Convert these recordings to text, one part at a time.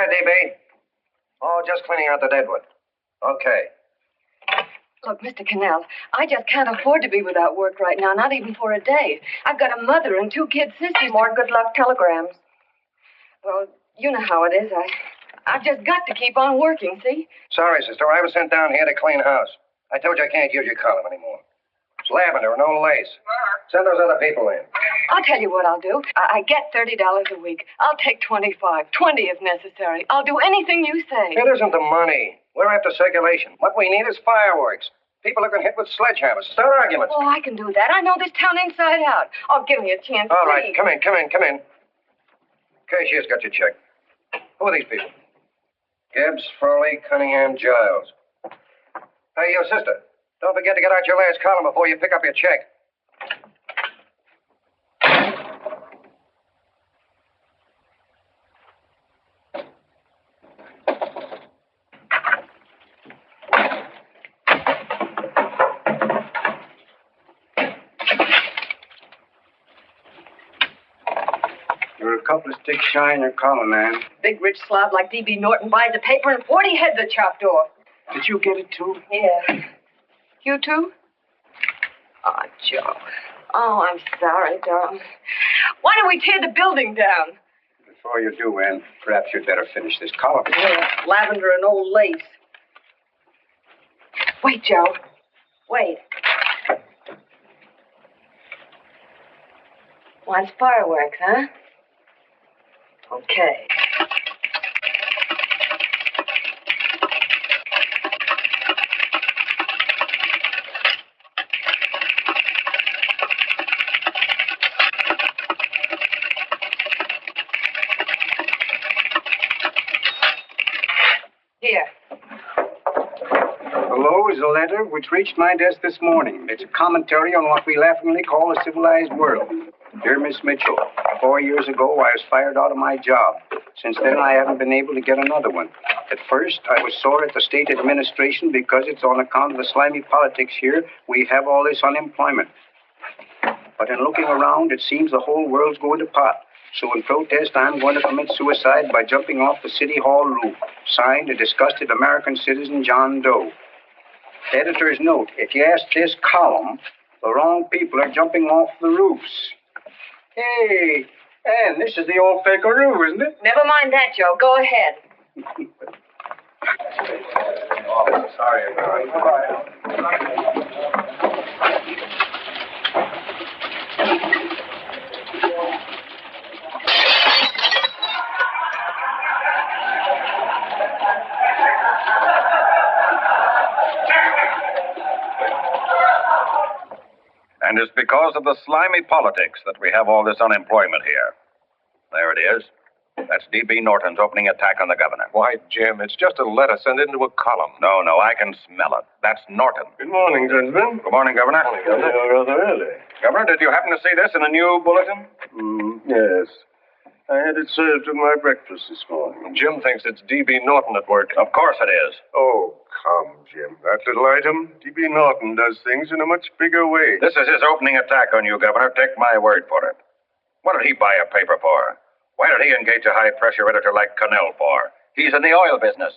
there, DB? Oh, just cleaning out the deadwood. Okay. Look, Mr. Cannell, I just can't afford to be without work right now, not even for a day. I've got a mother and 2 kid sisters. More good luck telegrams. Well, you know how it is. I've just got to keep on working, see? Sorry, sister. I was sent down here to clean house. I told you I can't use your column anymore. It's lavender and no lace. Send those other people in. I'll tell you what I'll do. I get $30 a week. I'll take 25, 20 if necessary. I'll do anything you say. It isn't the money. We're after circulation. What we need is fireworks. People are going to hit with sledgehammers. Start arguments. Oh, I can do that. I know this town inside out. Oh, give me a chance, All right, please. come in. Cashier's got your check. Who are these people? Gibbs, Foley, Cunningham, Giles. Hey, your sister. Don't forget to get out your last column before you pick up your check. You're a couple of sticks shy in your column, man. Big rich slob like D.B. Norton buys a paper and 40 heads are chopped off. Did you get it, too? Yeah. You too? Oh, Joe. Oh, I'm sorry, darling. Why don't we tear the building down? Before you do, Ann, perhaps you'd better finish this column. Yeah, lavender and old lace. Wait, Joe. Wait. Wants fireworks, huh? Okay. Here. Below is a letter which reached my desk this morning. It's a commentary on what we laughingly call a civilized world. Dear Miss Mitchell, 4 years ago I was fired out of my job. Since then I haven't been able to get another one. At first I was sore at the state administration because it's on account of the slimy politics here we have all this unemployment. But in looking around, it seems the whole world's going to pot. So in protest, I'm going to commit suicide by jumping off the City Hall roof. Signed, a disgusted American citizen, John Doe. Editor's note, if you ask this column, the wrong people are jumping off the roofs. Hey, Ann, this is the old Fakeroo, isn't it? Never mind that, Joe. Go ahead. Oh, sorry, Goodbye. And it's because of the slimy politics that we have all this unemployment here. There it is. That's D.B. Norton's opening attack on the governor. Why, Jim, it's just a letter sent into a column. No, I can smell it. That's Norton. Good morning, gentlemen. Good morning, Governor. You're rather early. Governor, did you happen to see this in a new bulletin? Yes. I had it served with my breakfast this morning. Jim thinks it's D.B. Norton at work. Of course it is. Oh, come, Jim. That little item, D.B. Norton does things in a much bigger way. This is his opening attack on you, Governor. Take my word for it. What did he buy a paper for? Why did he engage a high-pressure editor like Cannell for? He's in the oil business.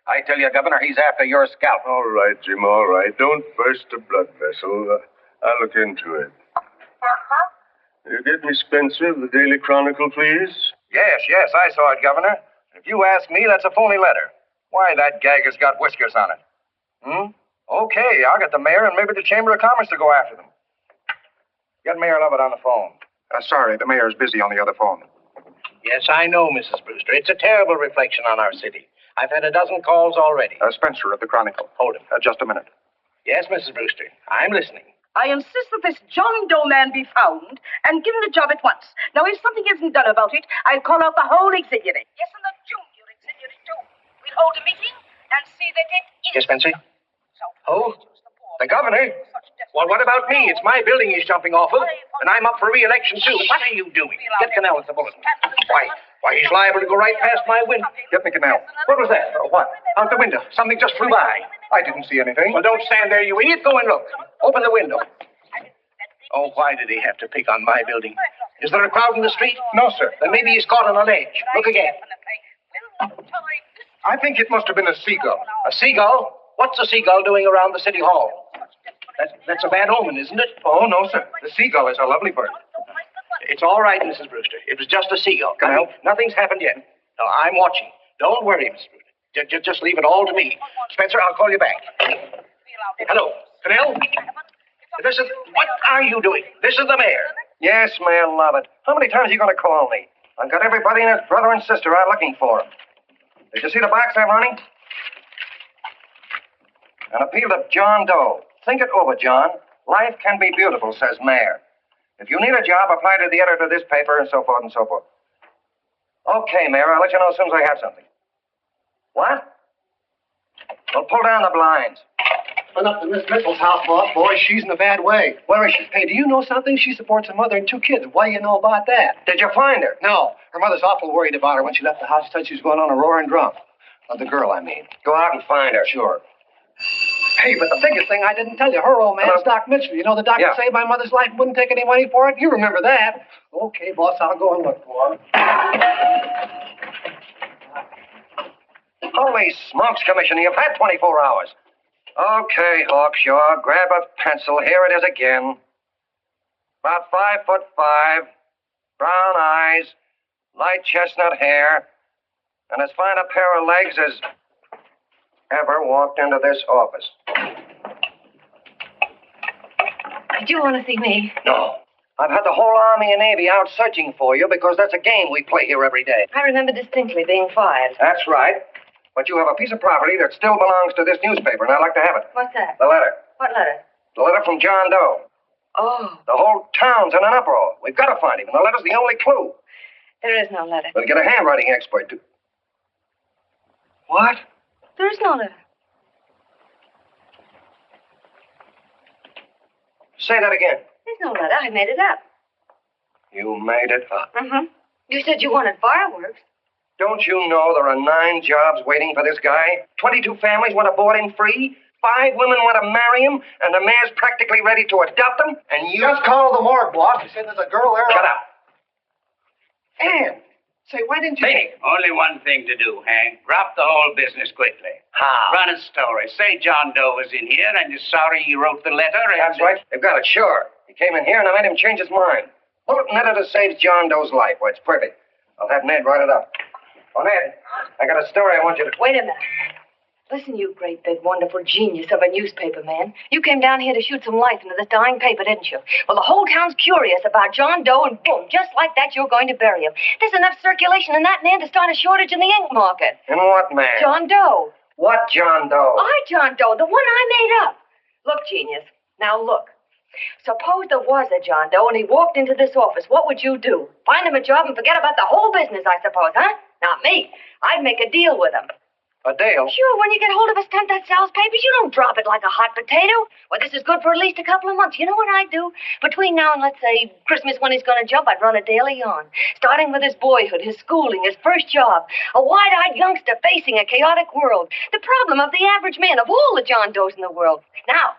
I tell you, Governor, he's after your scalp. All right, Jim, all right. Don't burst a blood vessel. I'll look into it. You get me Spencer of the Daily Chronicle, please? Yes, I saw it, Governor. If you ask me, that's a phony letter. Why, that gag has got whiskers on it. Okay, I'll get the mayor and maybe the Chamber of Commerce to go after them. Get Mayor Lovett on the phone. Sorry, the mayor's busy on the other phone. Yes, I know, Mrs. Brewster. It's a terrible reflection on our city. I've had a dozen calls already. Spencer of the Chronicle. Hold him. Just a minute. Yes, Mrs. Brewster. I'm listening. I insist that this John Doe man be found and given a job at once. Now, if something isn't done about it, I'll call out the whole auxiliary. Yes, and the junior auxiliary, too. We'll hold a meeting and see that it is. Yes, Spencer? Oh? The governor? Well, what about me? It's my building he's jumping off of, and I'm up for re-election, too. What are you doing? Get Cannell at the bulletin. Why, he's liable to go right past my window. Get me Cannell. What was that? What? Out the window. Something just flew by. I didn't see anything. Well, don't stand there, you idiot. Go and look. Open the window. Oh, why did he have to pick on my building? Is there a crowd in the street? No, sir. Then maybe he's caught on a ledge. Look again. I think it must have been a seagull. A seagull? What's a seagull doing around the city hall? That's a bad omen, isn't it? Oh, no, sir. The seagull is a lovely bird. It's all right, Mrs. Brewster. It was just a seagull. Nothing's happened yet. No, I'm watching. Don't worry, Mrs. Brewster. Just leave it all to me. Spencer, I'll call you back. Hello, Canel? What are you doing? This is the mayor. Yes, Mayor Lovett. How many times are you going to call me? I've got everybody and his brother and sister out looking for him. Did you see the box I'm running? An appeal to John Doe. Think it over, John. Life can be beautiful, says Mayor. If you need a job, apply to the editor of this paper and so forth and so forth. Okay, Mayor, I'll let you know as soon as I have something. What? Well, pull down the blinds. Went up to Miss Mitchell's house, boss. Boy, she's in a bad way. Where is she? Hey, do you know something? She supports a mother and 2 kids. What do you know about that? Did you find her? No. Her mother's awful worried about her. When she left the house, she said she was going on a roaring drum. The girl, I mean. Go out and find her. Sure. Hey, but the biggest thing I didn't tell you, her old man's Doc Mitchell. You know the doctor saved my mother's life and wouldn't take any money for it? You remember that. Okay, boss, I'll go and look for her. Holy smokes, Commissioner, you've had 24 hours. Okay, Hawkshaw, grab a pencil. Here it is again. About 5'5", brown eyes, light chestnut hair, and as fine a pair of legs as ever walked into this office. Did you want to see me? No. I've had the whole Army and Navy out searching for you because that's a game we play here every day. I remember distinctly being fired. That's right. But you have a piece of property that still belongs to this newspaper, and I'd like to have it. What's that? The letter. What letter? The letter from John Doe. Oh, The whole town's in an uproar. We've got to find him, and the letter's the only clue. there is no letter. We'll get a handwriting expert to... What? There is no letter. Say that again. There's no letter. I made it up. You made it up. Mm-hmm. You said you wanted fireworks. Don't you know there are 9 jobs waiting for this guy? 22 families want to board him free. 5 women want to marry him, and the mayor's practically ready to adopt him, and you... Just call the morgue, boss. He said there's a girl there. Shut up. Ann, say, why didn't you... Only one thing to do, Hank. Drop the whole business quickly. How? Run a story. Say John Doe was in here and is sorry he wrote the letter. That's right. They've got it, sure. He came in here and I made him change his mind. Bulletin editor saves John Doe's life. Why, it's perfect. I'll have Ned write it up. Oh, Ned, I got a story I want you to... Wait a minute. Listen, you great, big, wonderful genius of a newspaper man. You came down here to shoot some life into this dying paper, didn't you? Well, the whole town's curious about John Doe, and boom, just like that, you're going to bury him. There's enough circulation in that man to start a shortage in the ink market. In what man? John Doe. What John Doe? John Doe, the one I made up. Look, genius. Now look. Suppose there was a John Doe and he walked into this office. What would you do? Find him a job and forget about the whole business, I suppose, huh? Not me. I'd make a deal with him. A deal? Sure, when you get hold of a stunt that sells papers, you don't drop it like a hot potato. Well, this is good for at least a couple of months. You know what I'd do? Between now and, let's say, Christmas when he's going to jump, I'd run a daily on. Starting with his boyhood, his schooling, his first job. A wide-eyed youngster facing a chaotic world. The problem of the average man, of all the John Does in the world. Now,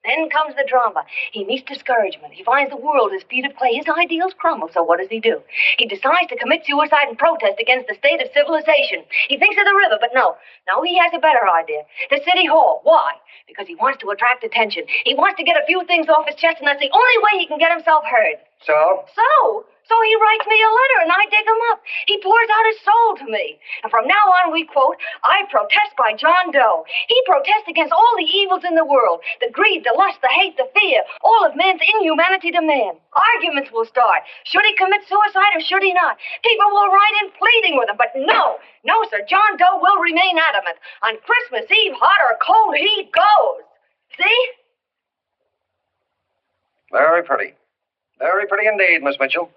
then comes the drama. He meets discouragement. He finds the world his feet of clay. His ideals crumble. So what does? He decides to commit suicide and protest against the state of civilization. He thinks of the river, but no, he has a better idea. The city hall. Why? Because he wants to attract attention. He wants to get a few things off his chest, and that's the only way he can get himself heard. So he writes me a letter, and I dig him up. He pours out his soul to me. And from now on, we quote, I protest by John Doe. He protests against all the evils in the world. The greed, the lust, the hate, the fear. All of man's inhumanity to man. Arguments will start. Should he commit suicide or should he not? People will write in pleading with him. But no, sir, John Doe will remain adamant. On Christmas Eve, hot or cold, he goes. See? Very pretty. Very pretty indeed, Miss Mitchell.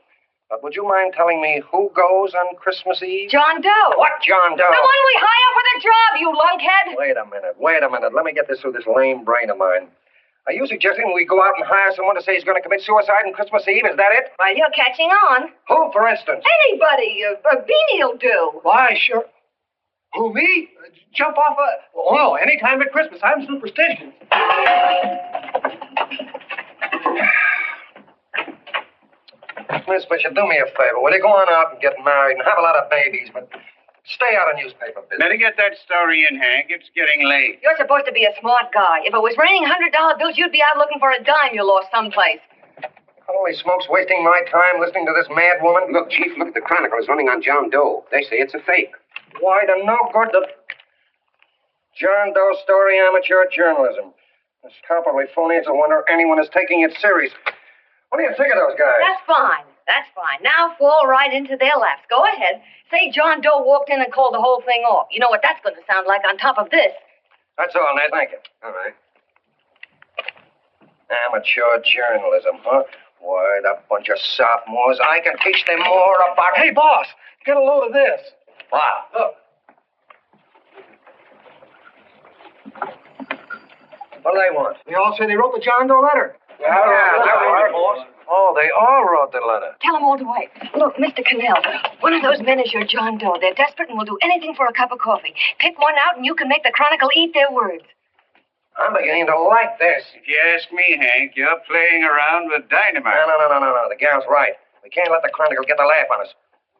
But would you mind telling me who goes on Christmas Eve? John Doe. What John Doe? The one we hire for the job, you lunkhead. Wait a minute. Let me get this through this lame brain of mine. Are you suggesting we go out and hire someone to say he's going to commit suicide on Christmas Eve? Is that it? Well, you're catching on. Who, for instance? Anybody. Beanie'll do. Why, sure. Who, me? Jump off a... Oh, no, any time at Christmas. I'm superstitious. Miss Bishop, do me a favor. Will you go on out and get married and have a lot of babies, but Stay out of newspaper business. Better get that story in, Hank. It's getting late. You're supposed to be a smart guy. If it was raining $100 bills, you'd be out looking for a dime you lost someplace. Holy smokes, wasting my time listening to this mad woman. Look, Chief, look at the Chronicle. It's running on John Doe. They say it's a fake. Why the no good the John Doe story amateur journalism. It's palpably phony. It's a wonder anyone is taking it serious. What do you think of those guys? That's fine. That's fine. Now fall right into their laps. Go ahead. Say John Doe walked in and called the whole thing off. You know what that's going to sound like on top of this. That's all, Ned. Thank you. All right. Amateur journalism, huh? Why, that bunch of sophomores, I can teach them more about... Hey, boss, get a load of this. Wow. Look. What do they want? They all say they wrote the John Doe letter. Yeah, boss. Oh, they all wrote the letter. Tell them all to wait. Look, Mr. Cannell, one of those men is your John Doe. They're desperate and will do anything for a cup of coffee. Pick one out and you can make the Chronicle eat their words. I'm beginning to like this. If you ask me, Hank, you're playing around with dynamite. No. The gal's right. We can't let the Chronicle get the laugh on us.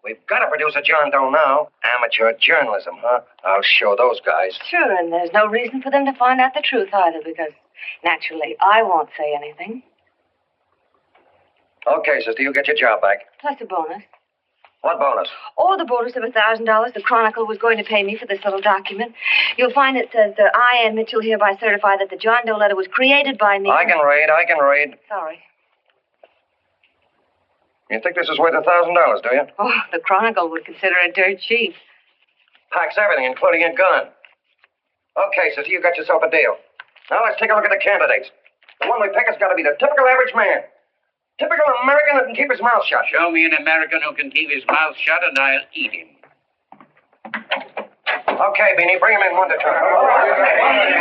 We've got to produce a John Doe now. Amateur journalism, huh? I'll show those guys. Sure, and there's no reason for them to find out the truth either, because naturally I won't say anything. Okay, sister, you get your job back. Plus a bonus. What bonus? Oh, the bonus of $1,000 the Chronicle was going to pay me for this little document. You'll find it says, I, Ann Mitchell, hereby certify that the John Doe letter was created by me. I can read. Sorry. You think this is worth $1,000, do you? Oh, the Chronicle would consider it dirt cheap. Packs everything, including a gun. Okay, sister, you got yourself a deal. Now let's take a look at the candidates. The one we pick has got to be the typical average man. Typical American that can keep his mouth shut. Show me an American who can keep his mouth shut and I'll eat him. Okay, Beanie, bring him in one at a time.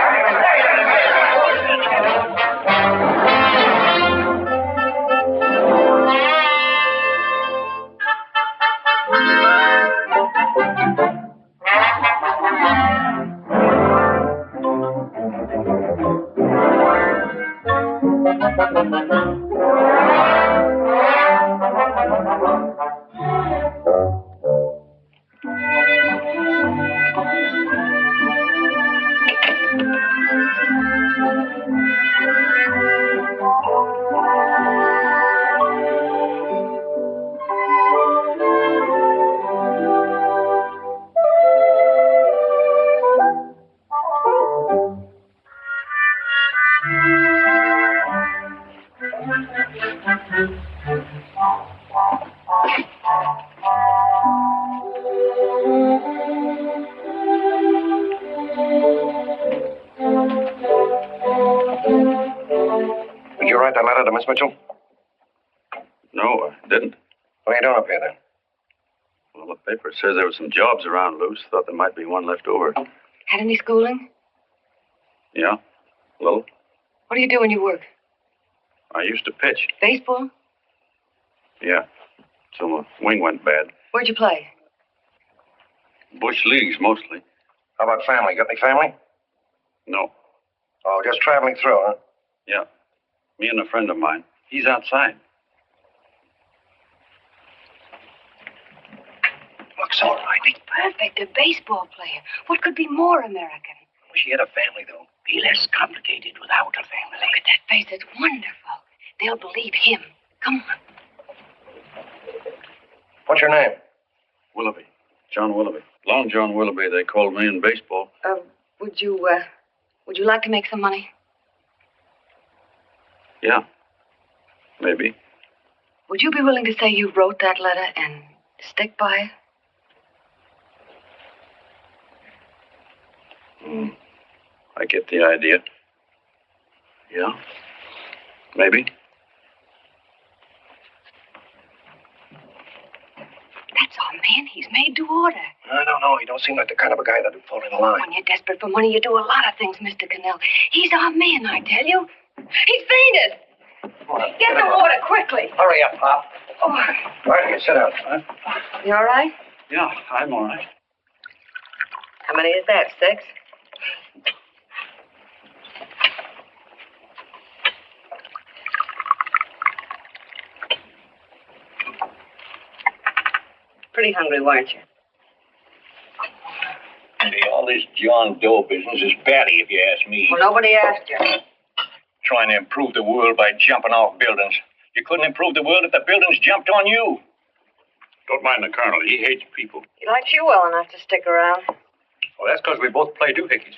Did you write that letter to Miss Mitchell? No, I didn't. What are you doing up here, then? Well, the paper says there were some jobs around loose. Thought there might be one left over. Had any schooling? Yeah, a little. What do you do when you work? I used to pitch. Baseball? Yeah, so my wing went bad. Where'd you play? Bush leagues, mostly. How about family? Got any family? No. Oh, just traveling through, huh? Yeah, me and a friend of mine. He's outside. Looks all right. He's perfect, a baseball player. What could be more American? Wish he had a family, though. Be less complicated without a family. Look at that face. It's wonderful. They'll believe him. Come on. What's your name? Willoughby. John Willoughby. Long John Willoughby, they called me in baseball. Would you like to make some money? Yeah, maybe. Would you be willing to say you wrote that letter and stick by it? I get the idea. Yeah, maybe. That's our man. He's made to order. No. He don't seem like the kind of a guy that'd fall in line. When you're desperate for money, you do a lot of things, Mr. Cannell. He's our man, I tell you. He's fainted. Get the water quickly. Hurry up, Pop. Oh. All right, you sit down. You all right? Yeah, I'm all right. How many is that, 6? Pretty hungry, weren't you? John Doe business is batty, if you ask me. Well, nobody asked you. Trying to improve the world by jumping off buildings. You couldn't improve the world if the buildings jumped on you. Don't mind the colonel. He hates people. He likes you well enough to stick around. Well, that's because we both play doohickeys.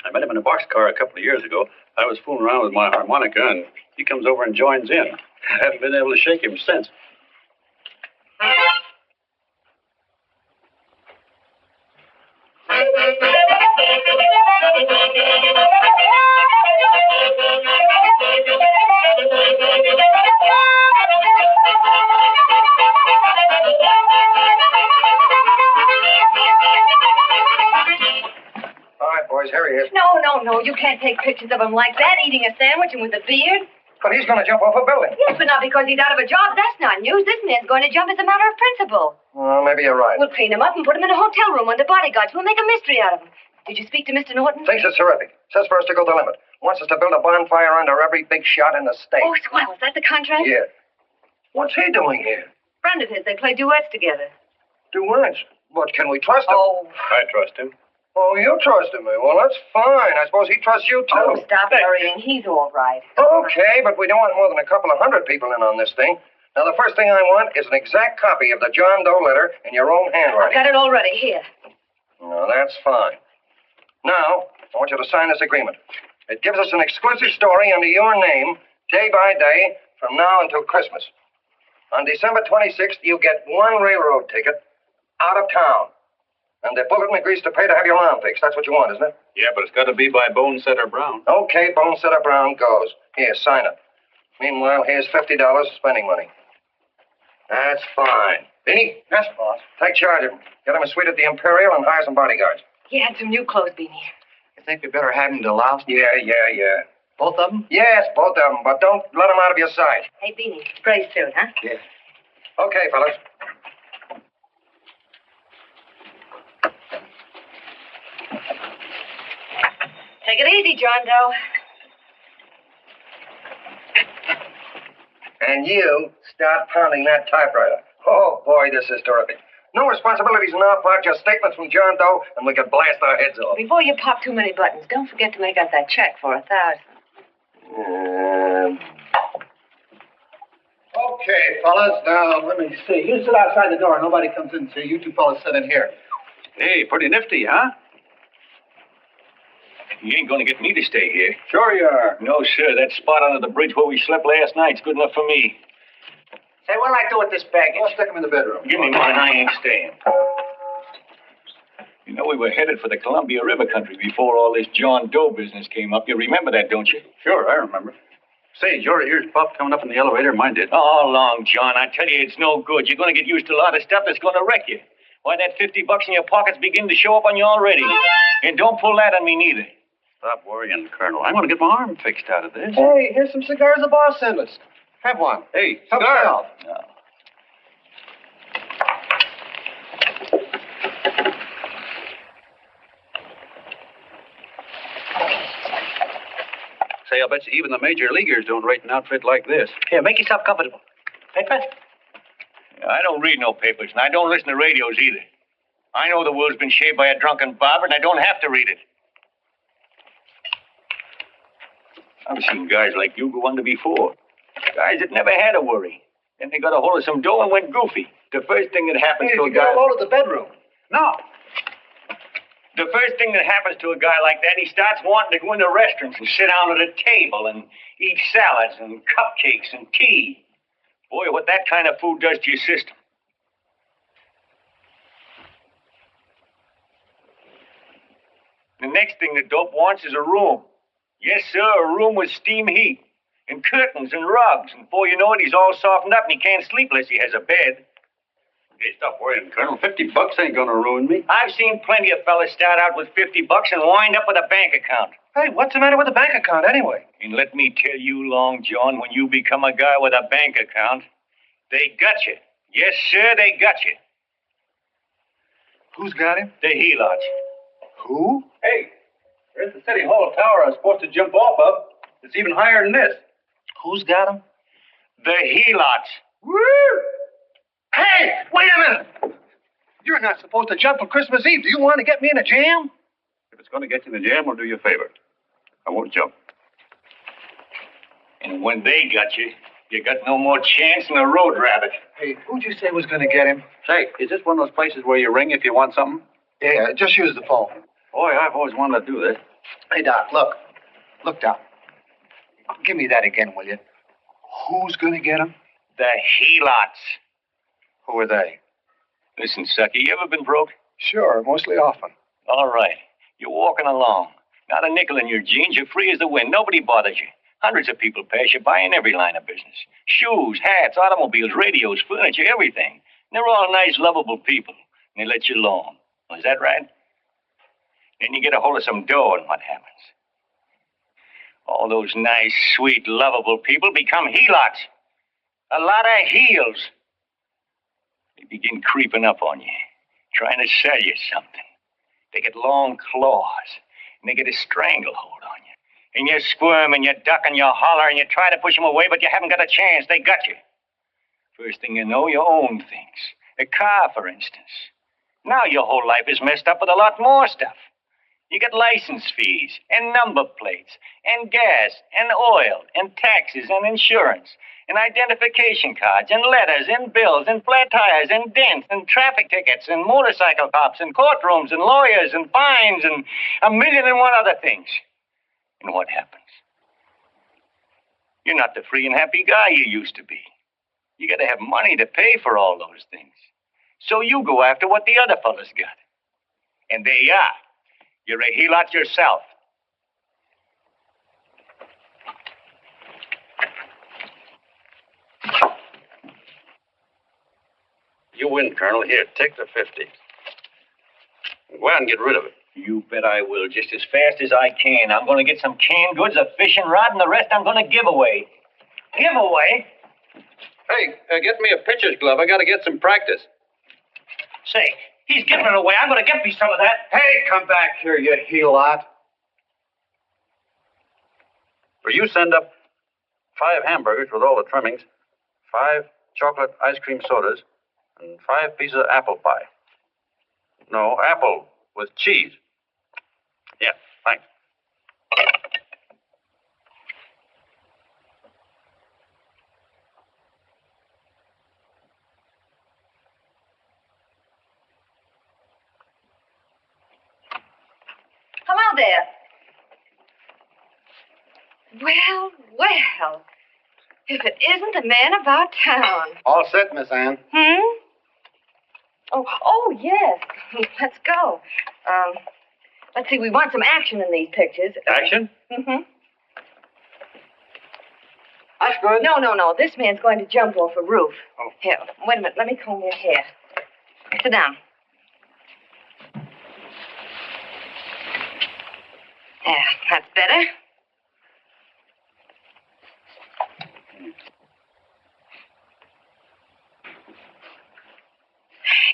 I met him in a boxcar a couple of years ago. I was fooling around with my harmonica, and he comes over and joins in. I haven't been able to shake him since. All right, boys, here he is. No, you can't take pictures of him like that, eating a sandwich and with a beard. But he's going to jump off a building. Yes, but not because he's out of a job. That's not news. This man's going to jump as a matter of principle. Well, maybe you're right. We'll clean him up and put him in a hotel room under bodyguards. We'll make a mystery out of him. Did you speak to Mr. Norton? Thinks it's terrific. Says for us to go the limit. Wants us to build a bonfire under every big shot in the state. Oh, swell. Is that the contract? Yeah. What's he doing here? Friend of his. They play duets together. Duets? But can we trust him? Oh. I trust him. Oh, you trusted me. Well, that's fine. I suppose he trusts you, too. Oh, stop worrying. He's all right. Okay, but we don't want more than a couple of hundred people in on this thing. Now, the first thing I want is an exact copy of the John Doe letter in your own handwriting. I've got it already. Here. No, that's fine. Now, I want you to sign this agreement. It gives us an exclusive story under your name, day by day, from now until Christmas. On December 26th, you get one railroad ticket out of town. And the Bulletin agrees to pay to have your lawn fixed. That's what you want, isn't it? Yeah, but it's got to be by Bonesetter Brown. Okay, Bonesetter Brown goes. Here, sign it. Meanwhile, here's $50 spending money. That's fine. Beanie? Yes, boss. Take charge of him. Get him a suite at the Imperial and hire some bodyguards. He had some new clothes, Beanie. You think we better have him to Laos? Yeah. Both of them? Yes, both of them, but don't let them out of your sight. Hey, Beanie, spray soon, huh? Yeah. Okay, fellas. Take it easy, John Doe. And you start pounding that typewriter. Oh, boy, this is terrific. No responsibilities on our part, just statements from John Doe, and we can blast our heads off. Before you pop too many buttons, don't forget to make out that check for $1,000. Okay, fellas. Now, let me see. You sit outside the door. Nobody comes in. So you two fellas sit in here. Hey, pretty nifty, huh? You ain't gonna get me to stay here. Sure you are. No, sir. That spot under the bridge where we slept last night's good enough for me. Say, what'll I do with this baggage? I'll stick him in the bedroom. Give me mine. I ain't staying. You know, we were headed for the Columbia River country before all this John Doe business came up. You remember that, don't you? Sure, I remember. Say, your ears popped coming up in the elevator. Mine did. All along, John. I tell you, it's no good. You're going to get used to a lot of stuff that's going to wreck you. Why, that $50 in your pocket's beginning to show up on you already. And don't pull that on me, neither. Stop worrying, Colonel. I'm going to get my arm fixed out of this. Hey, here's some cigars the boss sent us. Have one. Hey, Help cigar. yourself. No. Say, I'll bet you even the major leaguers don't rate an outfit like this. Here, make yourself comfortable. Paper? I don't read no papers, and I don't listen to radios either. I know the world's been shaped by a drunken barber, and I don't have to read it. I've seen guys like you go under before. Guys that never had a worry. Then they got a hold of some dough and went goofy. The first thing that happens to a guy... all over the bedroom. No. The first thing that happens to a guy like that, he starts wanting to go into restaurants and sit down at a table and eat salads and cupcakes and tea. Boy, what that kind of food does to your system. The next thing the dope wants is a room. Yes, sir, a room with steam heat and curtains and rugs. And before you know it, he's all softened up and he can't sleep unless he has a bed. Hey, stop worrying, Colonel. $50 ain't going to ruin me. I've seen plenty of fellas start out with $50 and wind up with a bank account. Hey, what's the matter with the bank account anyway? And let me tell you, Long John, when you become a guy with a bank account, they got you. Yes, sir, they got you. Who's got him? The helots. Who? Hey, there's the City Hall tower I was supposed to jump off of. It's even higher than this. Who's got him? The helots. Woo! Hey, wait a minute! You're not supposed to jump on Christmas Eve. Do you want to get me in a jam? If it's going to get you in the jam, I'll do you a favor. I won't jump. And when they got you, you got no more chance than a road rabbit. Hey, who'd you say was going to get him? Say, is this one of those places where you ring if you want something? Yeah, just use the phone. Boy, I've always wanted to do this. Hey, Doc, look. Look, Doc. Give me that again, will you? Who's going to get him? The helots. Who are they? Listen, sucker, you ever been broke? Sure, mostly often. All right. You're walking along. Not a nickel in your jeans. You're free as the wind. Nobody bothers you. Hundreds of people pass you by in every line of business. Shoes, hats, automobiles, radios, furniture, everything. And they're all nice, lovable people. And they let you alone. Well, is that right? Then you get a hold of some dough, and what happens? All those nice, sweet, lovable people become helots. A lot of heels. They begin creeping up on you, trying to sell you something. They get long claws, and they get a stranglehold on you. And you squirm, and you duck, and you holler, and you try to push them away, but you haven't got a chance. They got you. First thing you know, you own things. A car, for instance. Now your whole life is messed up with a lot more stuff. You get license fees, and number plates, and gas, and oil, and taxes, and insurance, and identification cards, and letters, and bills, and flat tires, and dents, and traffic tickets, and motorcycle cops, and courtrooms, and lawyers, and fines, and a million and one other things. And what happens? You're not the free and happy guy you used to be. You got to have money to pay for all those things. So you go after what the other fellas got. And there you are. You're a helot yourself. You win, Colonel. Here, take the 50. Go out and get rid of it. You bet I will, just as fast as I can. I'm going to get some canned goods, a fishing rod, and the rest I'm going to give away. Give away? Hey, get me a pitcher's glove. I got to get some practice. Say, he's giving it away. I'm going to get me some of that. Hey, come back here, you helot. Will you send up 5 hamburgers with all the trimmings, 5 chocolate ice cream sodas, and 5 pieces of apple pie? No, apple with cheese. Yeah, thanks. Hello there. Well, well. If it isn't the man about town. All set, Miss Anne. Oh, yes. Let's go. Let's see, we want some action in these pictures. Action? Mm-hmm. That's good. No. This man's going to jump off a roof. Oh. Here, wait a minute. Let me comb your hair. Sit down. There, that's better.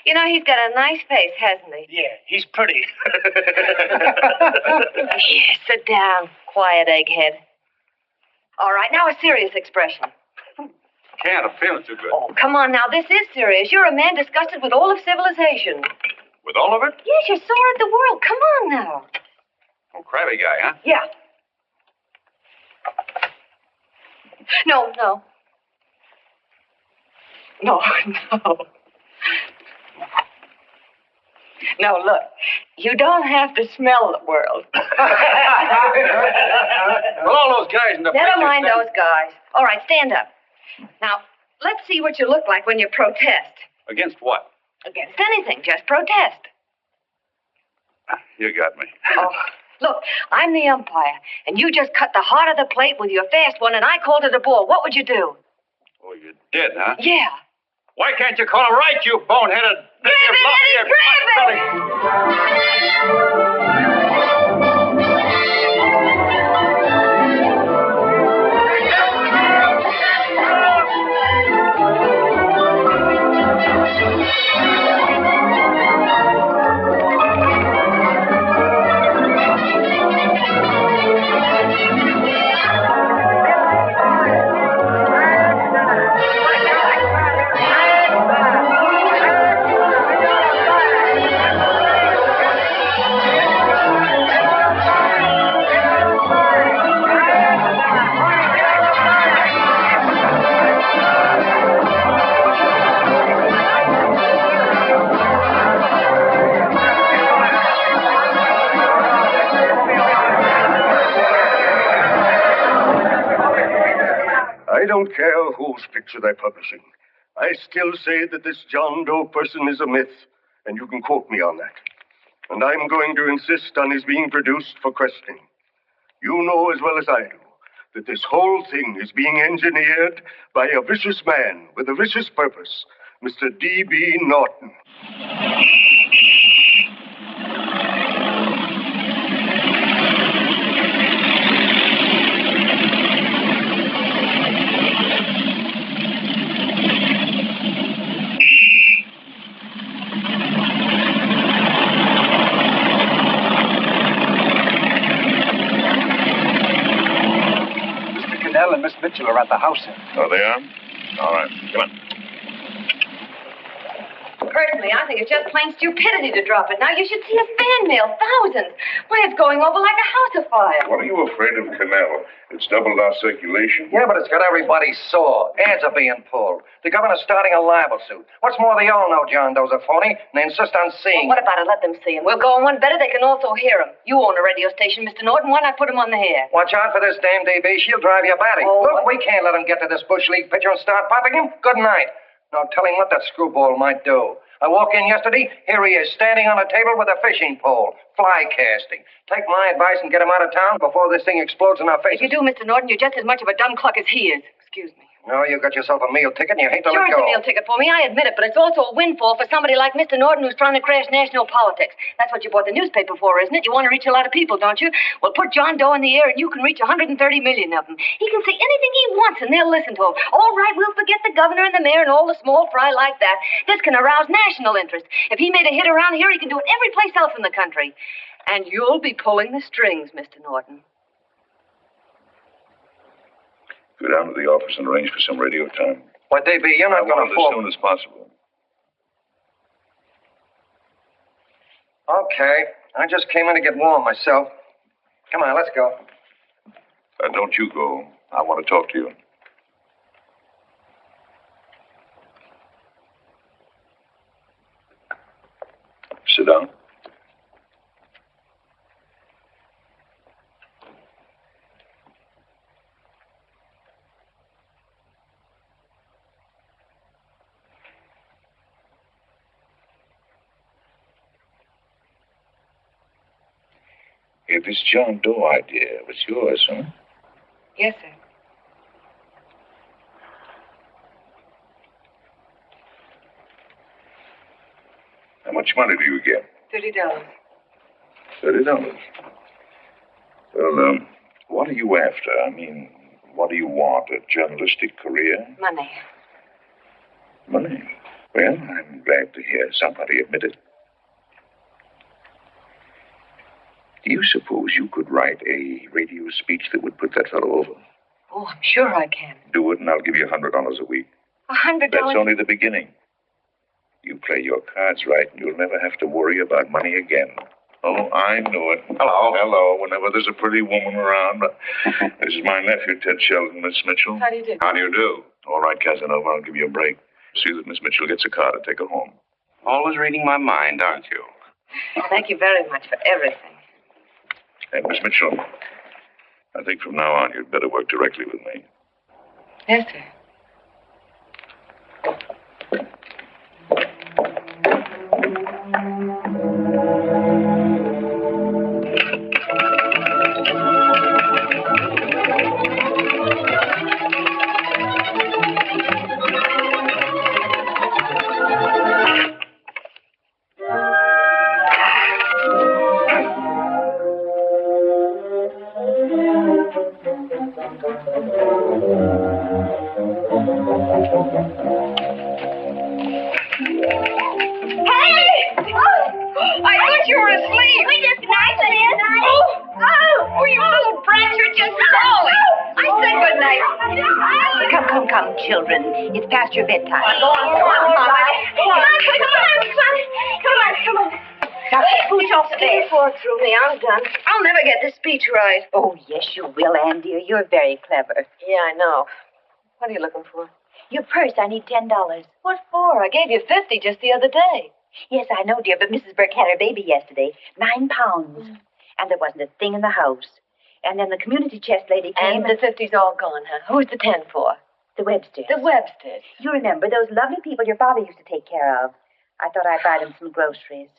You know, he's got a nice face, hasn't he? Yeah, he's pretty. Here, sit down. Quiet, egghead. All right, now a serious expression. Can't. I'm feeling too good. Oh, come on now. This is serious. You're a man disgusted with all of civilization. With all of it? Yes, you're sore at the world. Come on now. Oh, crabby guy, huh? Yeah. No. No, look. You don't have to smell the world. Well, all those guys in the Never picture mind stand- those guys. All right, stand up. Now, let's see what you look like when you protest. Against what? Against anything, just protest. You got me. Oh, look, I'm the umpire, and you just cut the heart of the plate with your fast one, and I called it a ball. What would you do? Oh, you did, huh? Yeah. Why can't you call him right, you boneheaded... Grab it, Eddie, grab it! don't care whose picture they're publishing. I still say that this John Doe person is a myth, and you can quote me on that. And I'm going to insist on his being produced for questioning. You know as well as I do that this whole thing is being engineered by a vicious man with a vicious purpose, Mr. D.B. Norton. And Miss Mitchell are at the house, sir. Oh, they are? All right. Come on. Personally, I think it's just plain stupidity to drop it. Now, you should see his fan mail. Thousands. Why, it's going over like a house afire. What are you afraid of, Canal? It's doubled our circulation. Yeah, but it's got everybody sore. Ads are being pulled. The governor's starting a libel suit. What's more, they all know John Doe's a phony, and they insist on seeing Well, what about it? Let them see him. We'll go on one better. They can also hear him. You own a radio station, Mr. Norton. Why not put him on the air? Watch out for this dame DB. She'll drive you batty. Oh, Look, we can't let him get to this Bush League pitcher and start popping him. Good night. Now tell him what that screwball might do. I walk in yesterday, here he is, standing on a table with a fishing pole, fly casting. Take my advice and get him out of town before this thing explodes in our faces. If you do, Mr. Norton, you're just as much of a dumb cluck as he is. Excuse me. No, you got yourself a meal ticket and you hate to Sure, let it's go. a meal ticket for me, I admit it, but it's also a windfall for somebody like Mr. Norton who's trying to crash national politics. That's what you bought the newspaper for, isn't it? You want to reach a lot of people, don't you? Well, put John Doe in the air and you can reach 130 million of them. He can say anything he wants and they'll listen to him. All right, we'll forget the governor and the mayor and all the small fry like that. This can arouse national interest. If he made a hit around here, he can do it every place else in the country. And you'll be pulling the strings, Mr. Norton. Go down to the office and arrange for some radio time. What, DB, you're not going to fall. As soon as possible. Okay. I just came in to get warm myself. Come on, let's go. Don't you go. I want to talk to you. Sit down. Hey, this John Doe idea was yours, huh? Yes, sir. How much money do you get? $30. $30. Well, what are you after? I mean, what do you want? A journalistic career? Money. Money? Well, I'm glad to hear somebody admit it. Do you suppose you could write a radio speech that would put that fellow over? Oh, I'm sure I can. Do it, and I'll give you $100 a week. $100? That's only the beginning. You play your cards right, and you'll never have to worry about money again. Oh, I know it. Hello. Hello. Whenever there's a pretty woman around. This is my nephew, Ted Sheldon, Miss Mitchell. How do you do? How do you do? All right, Casanova, I'll give you a break. See that Miss Mitchell gets a car to take her home. Always reading my mind, aren't you? Thank you very much for everything. And Miss Mitchell, I think from now on you'd better work directly with me. Yes, sir. Come, children. It's past your bedtime. Come on. Now, push off the bed. Pour through me. I'm done. I'll never get this speech right. Oh, yes, you will, Anne, dear. You're very clever. Yeah, I know. What are you looking for? Your purse, I need $10. What for? I gave you 50 just the other day. Yes, I know, dear, but Mrs. Burke had her baby yesterday. 9 pounds. And there wasn't a thing in the house. And then the community chest lady came. And the 50's all gone, huh? Who's the 10 for? The Websters. The Websters. You remember those lovely people your father used to take care of. I thought I'd buy them some groceries.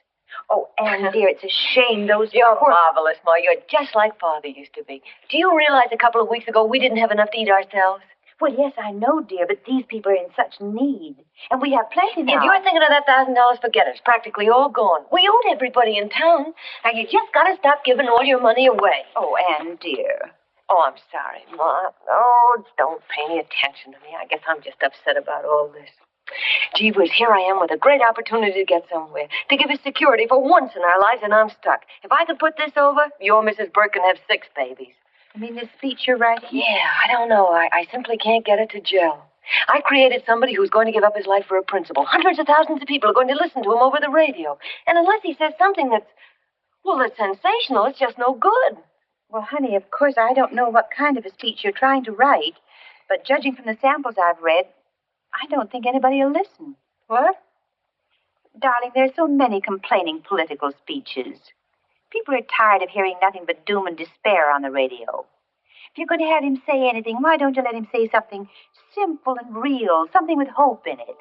Oh, Anne, dear, it's a shame those... You're marvelous, Ma. You're just like Father used to be. Do you realize a couple of weeks ago we didn't have enough to eat ourselves? Well, yes, I know, dear, but these people are in such need. And we have plenty now. If you're thinking of that $1,000, forget it. It's practically all gone. We owed everybody in town. Now, you just got to stop giving all your money away. Oh, Anne, dear. Oh, I'm sorry, Ma. Oh, don't pay any attention to me. I guess I'm just upset about all this. Gee whiz, here I am with a great opportunity to get somewhere, to give us security for once in our lives, and I'm stuck. If I could put this over, your Mrs. Burke can have 6 babies. You mean this speech you're writing? Yeah, I don't know. I simply can't get it to gel. I created somebody who's going to give up his life for a principle. Hundreds of thousands of people are going to listen to him over the radio. And unless he says something that's sensational, it's just no good. Well, honey, of course, I don't know what kind of a speech you're trying to write, but judging from the samples I've read, I don't think anybody will listen. What? Darling, there's so many complaining political speeches. People are tired of hearing nothing but doom and despair on the radio. If you're going to have him say anything, why don't you let him say something simple and real, something with hope in it?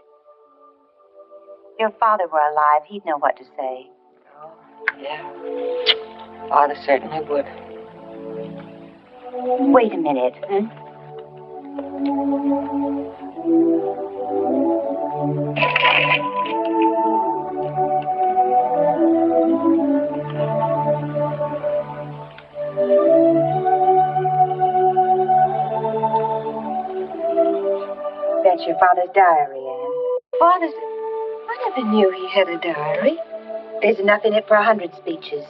If your father were alive, he'd know what to say. Oh, yeah. Father certainly would. Wait a minute. That's your father's diary, Anne. Father's... I never knew he had a diary. There's enough in it for 100 speeches.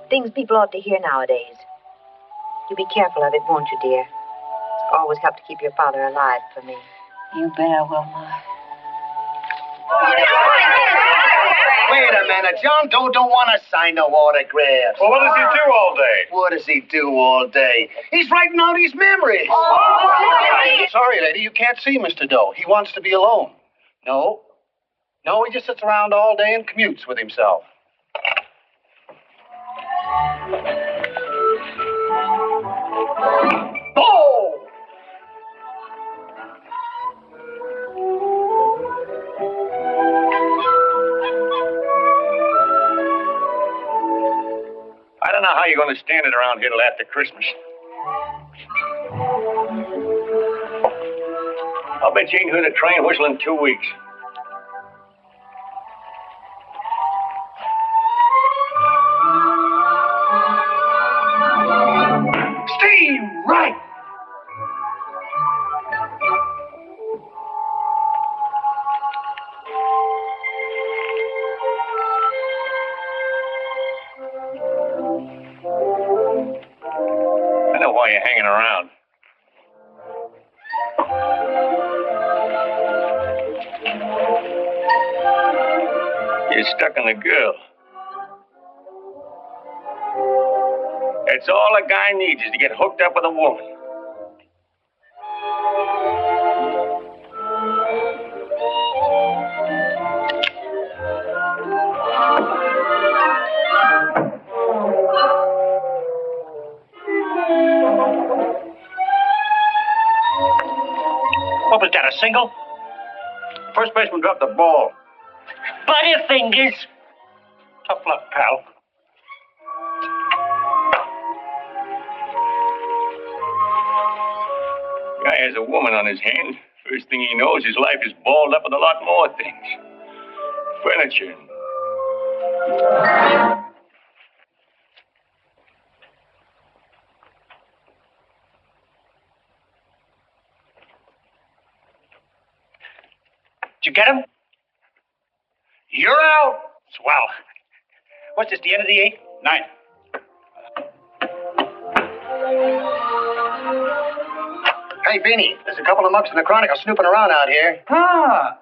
Things people ought to hear nowadays. You be careful of it, won't you, dear? It's always helped to keep your father alive for me. You bet I will, Ma. Wait a minute. John Doe don't want to sign no autographs. Well, what does he do all day? What does he do all day? He's writing out his memories. Sorry, lady, you can't see Mr. Doe. He wants to be alone. No, he just sits around all day and commutes with himself. Oh! I don't know how you're going to stand it around here till after Christmas. I'll bet you ain't heard a train whistle in 2 weeks. Steve, right! I know why you're hanging around. You're stuck on the girl. That's all a guy needs is to get hooked up with a woman. What was that, a single? First baseman dropped the ball. Butterfingers! Tough luck, pal. Guy has a woman on his hands. First thing he knows, his life is balled up with a lot more things. Furniture. Did you get him? You're out. Swell. What's this, the end of the 8th? 9th. Hey, Beanie, there's a couple of mugs in the Chronicle snooping around out here. Ah!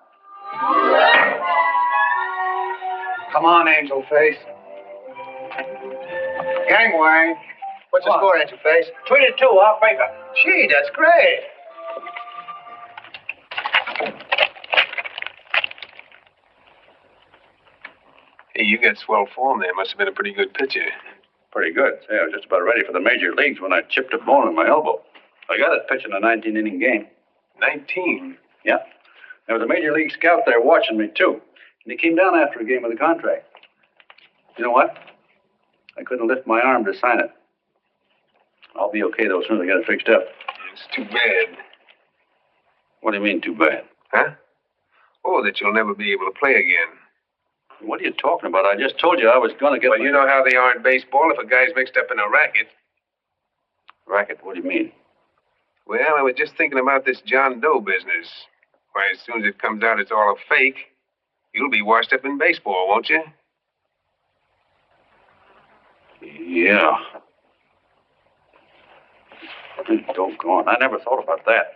Come on, Angel Face. Gangway. What's the score, Angel Face? 3-2, off paper. Gee, that's great. Hey, you got swell form there. Must have been a pretty good pitcher. Pretty good. Say, I was just about ready for the major leagues when I chipped a bone in my elbow. I got it pitching a 19-inning game. 19? Yeah. There was a major league scout there watching me, too. And he came down after a game of the contract. You know what? I couldn't lift my arm to sign it. I'll be okay, though, as soon as I get it fixed up. It's too bad. What do you mean, too bad? Huh? Oh, that you'll never be able to play again. What are you talking about? I just told you I was going to get... Well, you know how they are in baseball if a guy's mixed up in a racket. Racket? What do you mean? Well, I was just thinking about this John Doe business. Why, as soon as it comes out it's all a fake, you'll be washed up in baseball, won't you? Yeah. Doggone. I never thought about that.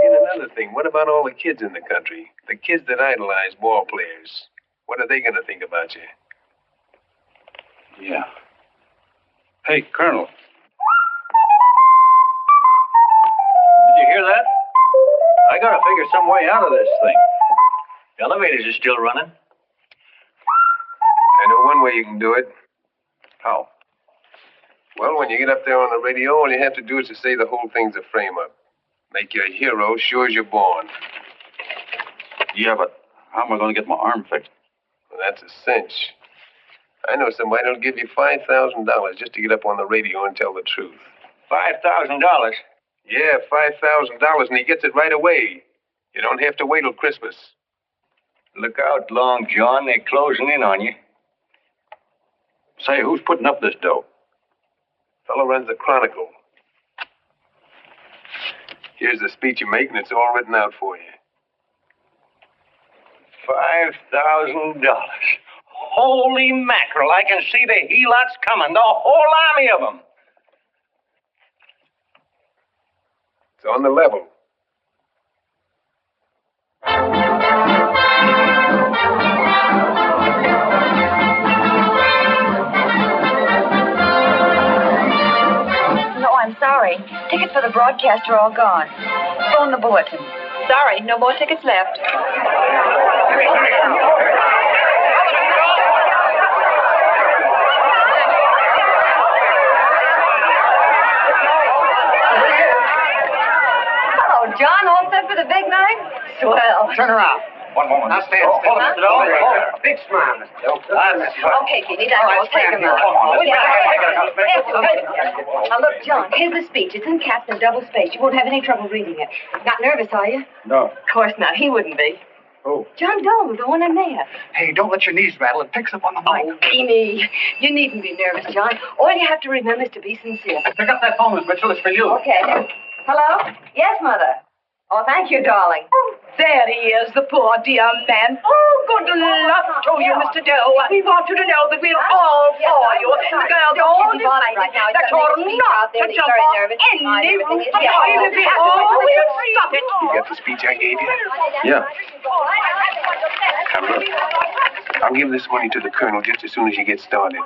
And another thing, what about all the kids in the country? The kids that idolize ball players. What are they going to think about you? Yeah. Hey, Colonel. Did you hear that? I gotta figure some way out of this thing. The elevators are still running. I know one way you can do it. How? Well, when you get up there on the radio, all you have to do is to say the whole thing's a frame-up. Make you a hero sure as you're born. Yeah, but how am I going to get my arm fixed? Well, that's a cinch. I know somebody who'll give you $5,000 just to get up on the radio and tell the truth. $5,000? Yeah, $5,000, and he gets it right away. You don't have to wait till Christmas. Look out, Long John. They're closing in on you. Say, who's putting up this dough? Fellow runs the Chronicle. Here's the speech you make, and it's all written out for you. $5,000. Holy mackerel, I can see the helots coming, the whole army of them. It's on the level. No, I'm sorry. Tickets for the broadcast are all gone. Phone the bulletin. Sorry, no more tickets left. Hello, John. All set for the big night? Swell. Turn around. One moment. Now stand still. Hold it, Mr. Doe. A big smile, Mr. Doe. Okay, Jeannie, that's all. Take him out. Now, look, John, here's the speech. It's in caps and double spaced. You won't have any trouble reading it. Not nervous, are you? No. Of course not. He wouldn't be. Who? John Doe, the one I met. Hey, don't let your knees rattle. It picks up on the mic. Oh, Beanie. You needn't be nervous, John. All you have to remember is to be sincere. Pick up that phone, Miss Mitchell. It's for you. Okay. Hello? Yes, Mother. Oh, thank you, darling. Oh, there he is, the poor dear man. Oh, good luck to you, Mr. Doe. We want you to know that we're all for you. The girls are all decided that you're not to jump off any roof. We'll stop it. You got the speech I gave you? Yeah. Now, look, I'll give this money to the colonel just as soon as you get started.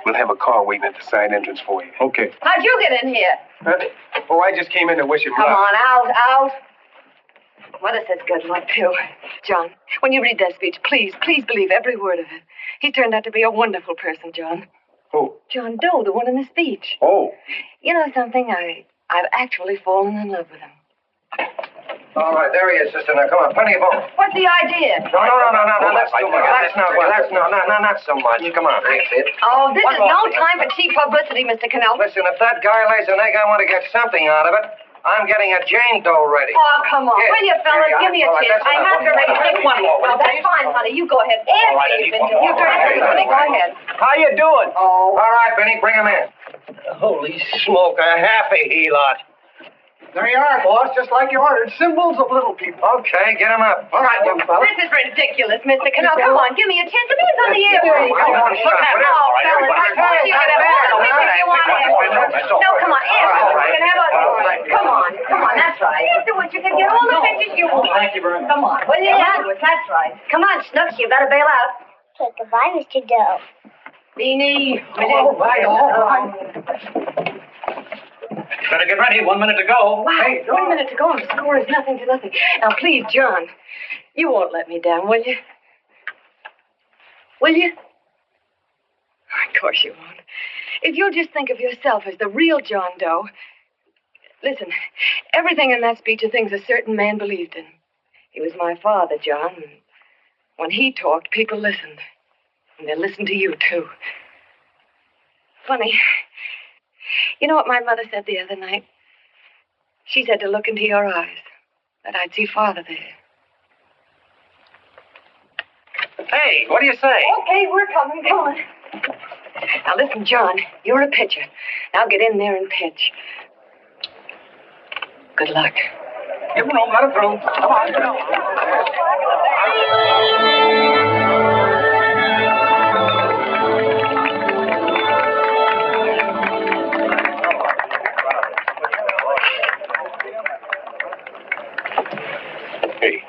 We'll have a car waiting at the side entrance for you. Okay. How'd you get in here? Oh, I just came in to wish him Come luck. on, out. Mother says good luck, too. John, when you read that speech, please believe every word of it. He turned out to be a wonderful person, John. Who? John Doe, the one in the speech. Oh. You know something? I've actually fallen in love with him. All right, there he is, sister. Now, come on, plenty of room. What's the idea? No, that's too much. That's not so much. Come on, that's it. Oh, this is no time for cheap publicity, Mr. Cannell. Listen, if that guy lays an egg, I want to get something out of it. I'm getting a Jane Doe ready. Oh, come on. Here, Will you, fellas? here you Give me a are. All right, chance. that's I have to enough. raise just one more. Well, that's fine, honey. You go ahead. And you go ahead. How you doing? Oh. All right, Benny, bring him in. Holy smoke, a half a helot. There you are, boss, just like you ordered. Symbols of little people. Okay, get him up. All right, young fella. This is ridiculous, Mr. Cannell. Come on, give me a chance. The man's on the air. Come on, Look at him. Oh, fellas, of course you can have No, come on, answer. You can have a... Come on, that's right. Afterwards, you can get all the pictures you want. Thank you very much. Come on, will you? Afterwards, that's right. Come on, Snooks, you better bail out. Okay, goodbye, Mr. Doe. Beanie. All right. Better get ready. 1 minute to go. Wow, 1 minute to go and the score is nothing to nothing. Now, please, John, you won't let me down, will you? Will you? Of course you won't. if you'll just think of yourself as the real John Doe. Listen, everything in that speech are things a certain man believed in. He was my father, John. And when he talked, people listened. And they listened to you, too. Funny. You know what my mother said the other night? She said to look into your eyes, that I'd see Father there. Hey, what do you say? Okay, we're coming. Come on. Now listen, John, you're a pitcher. Now get in there and pitch. Good luck. Give him room, let him through. Come on. Hey,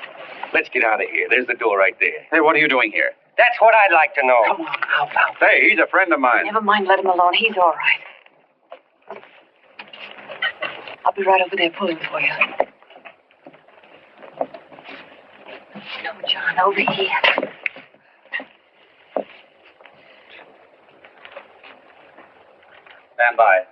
let's get out of here. There's the door right there. Hey, what are you doing here? That's what I'd like to know. Come on, out. Hey, he's a friend of mine. Never mind, let him alone. He's all right. I'll be right over there pulling for you. No, John, over here. Stand by.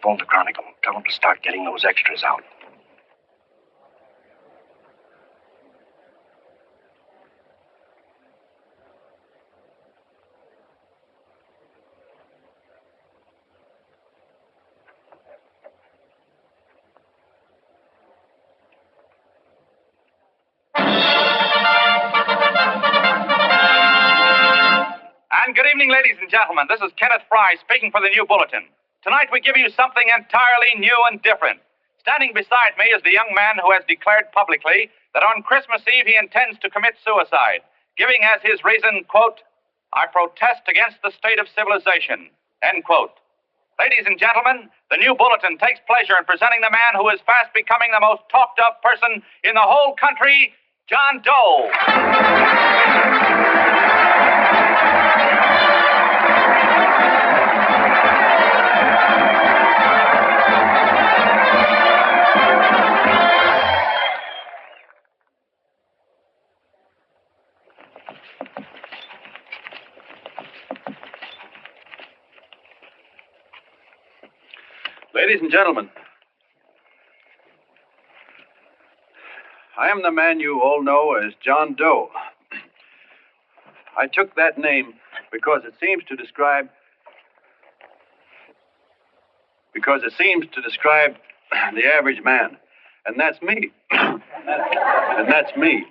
Phone the Chronicle. Tell them to start getting those extras out. And good evening, ladies and gentlemen. This is Kenneth Fry speaking for the New Bulletin. Tonight we give you something entirely new and different. Standing beside me is the young man who has declared publicly that on Christmas Eve he intends to commit suicide, giving as his reason, quote, "I protest against the state of civilization," end quote. Ladies and gentlemen, the New Bulletin takes pleasure in presenting the man who is fast becoming the most talked of person in the whole country, John Doe. Ladies and gentlemen, I am the man you all know as John Doe. I took that name because it seems to describe the average man. And that's me. And that's me.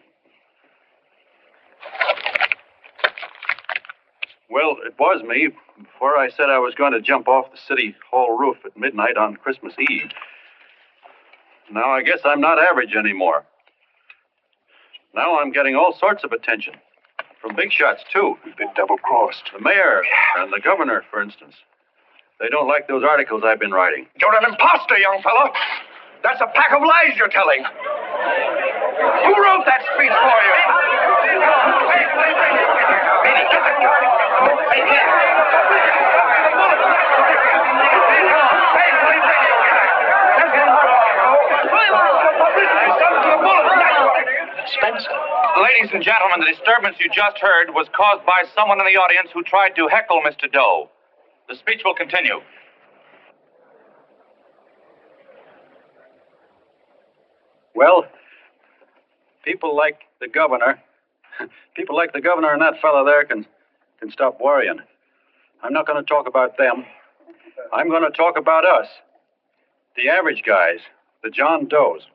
Well, it was me before I said I was going to jump off the city hall roof at midnight on Christmas Eve. Now I guess I'm not average anymore. Now I'm getting all sorts of attention. From big shots, too. We've been double-crossed. The mayor and the governor, for instance. They don't like those articles I've been writing. You're an imposter, young fellow. That's a pack of lies you're telling. Who wrote that speech for you? Spencer. Ladies and gentlemen, the disturbance you just heard was caused by someone in the audience who tried to heckle Mr. Doe. The speech will continue. Well, people like the governor and that fellow there can stop worrying. I'm not going to talk about them. I'm going to talk about us, the average guys, the John Does.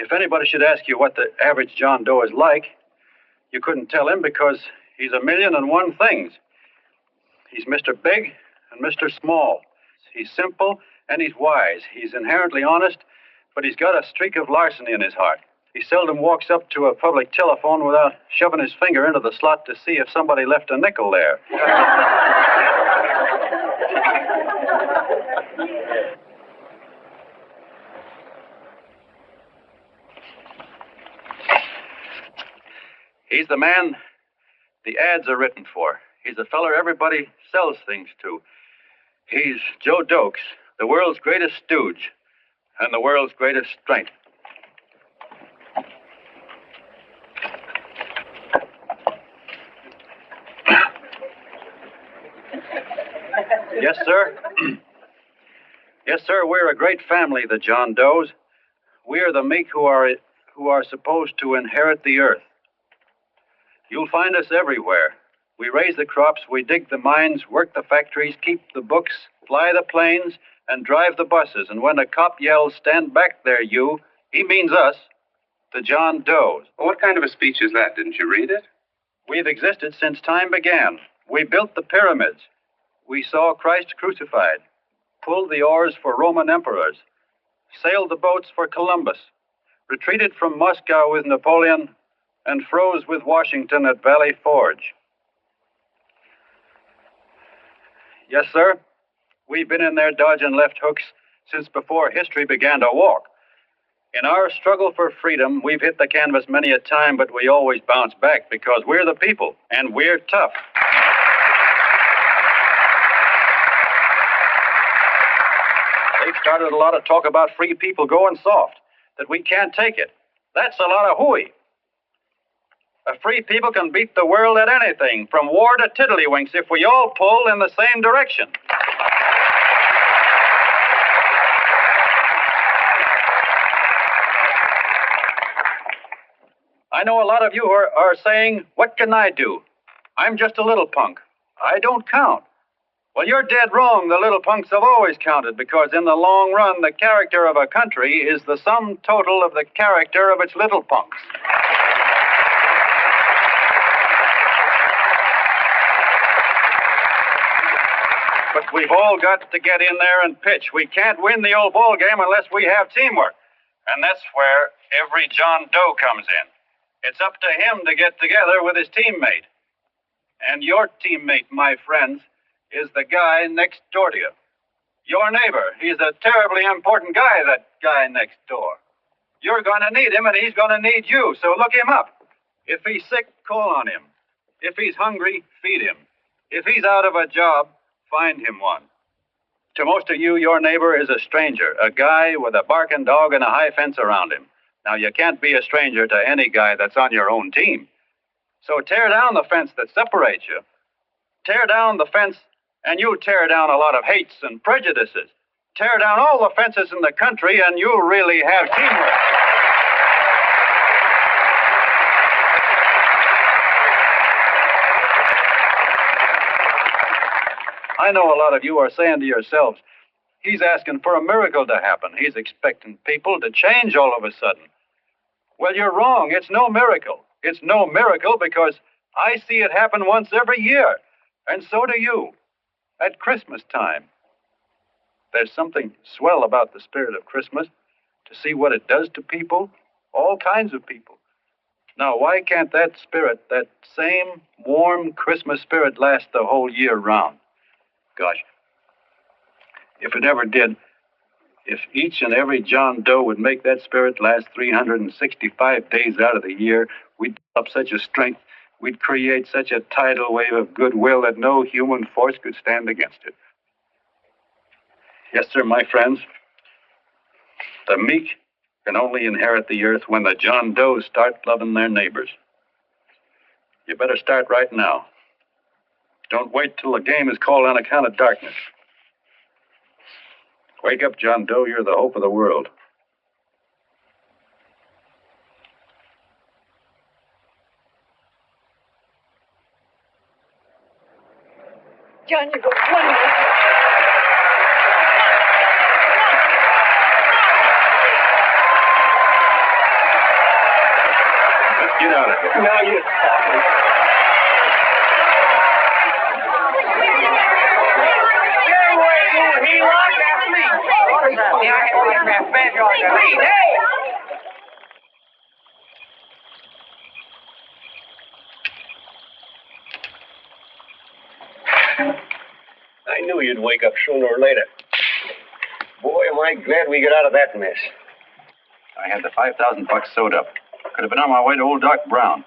If anybody should ask you what the average John Doe is like, you couldn't tell him because he's a million and one things. He's Mr. Big and Mr. Small. He's simple and he's wise. He's inherently honest, but he's got a streak of larceny in his heart. He seldom walks up to a public telephone without shoving his finger into the slot to see if somebody left a nickel there. He's the man the ads are written for. He's the feller everybody sells things to. He's Joe Doe, the world's greatest stooge and the world's greatest strength. Yes, sir. Yes, sir, we're a great family, the John Does. We are the meek who are supposed to inherit the earth. You'll find us everywhere. We raise the crops, we dig the mines, work the factories, keep the books, fly the planes, and drive the buses. And when a cop yells, "Stand back there, you," he means us, the John Does. Well, what kind of a speech is that? Didn't you read it? We've existed since time began. We built the pyramids. We saw Christ crucified, pulled the oars for Roman emperors, sailed the boats for Columbus, retreated from Moscow with Napoleon, and froze with Washington at Valley Forge. Yes, sir. We've been in there dodging left hooks since before history began to walk. In our struggle for freedom, we've hit the canvas many a time, but we always bounce back because we're the people, and we're tough. They've started a lot of talk about free people going soft, that we can't take it. That's a lot of hooey. A free people can beat the world at anything, from war to tiddlywinks, if we all pull in the same direction. I know a lot of you are saying, "What can I do? I'm just a little punk. I don't count." Well, you're dead wrong. The little punks have always counted, because in the long run, the character of a country is the sum total of the character of its little punks. But we've all got to get in there and pitch. We can't win the old ball game unless we have teamwork. And that's where every John Doe comes in. It's up to him to get together with his teammate. And your teammate, my friends, is the guy next door to you. Your neighbor. He's a terribly important guy, that guy next door. You're going to need him, and he's going to need you, so look him up. If he's sick, call on him. If he's hungry, feed him. If he's out of a job, find him one. To most of you, your neighbor is a stranger, a guy with a barking dog and a high fence around him. Now, you can't be a stranger to any guy that's on your own team. So tear down the fence that separates you. Tear down the fence, and you'll tear down a lot of hates and prejudices. Tear down all the fences in the country, and you'll really have teamwork. I know a lot of you are saying to yourselves, "He's asking for a miracle to happen. He's expecting people to change all of a sudden." Well, you're wrong. It's no miracle. It's no miracle because I see it happen once every year, and so do you, at Christmas time. There's something swell about the spirit of Christmas, to see what it does to people, all kinds of people. Now, why can't that spirit, that same warm Christmas spirit, last the whole year round? Gosh, if it ever did, if each and every John Doe would make that spirit last 365 days out of the year, we'd develop such a strength, we'd create such a tidal wave of goodwill that no human force could stand against it. Yes, sir, my friends, the meek can only inherit the earth when the John Does start loving their neighbors. You better start right now. Don't wait till the game is called on account of darkness. Wake up, John Doe. You're the hope of the world. John, you're going wonderful. Let's get out of here. Now you He lost after me. Yeah, I had to grab bad dog. Hey! I knew you'd wake up sooner or later. Boy, am I glad we got out of that mess. I had the $5,000 sewed up. Could have been on my way to old Doc Brown.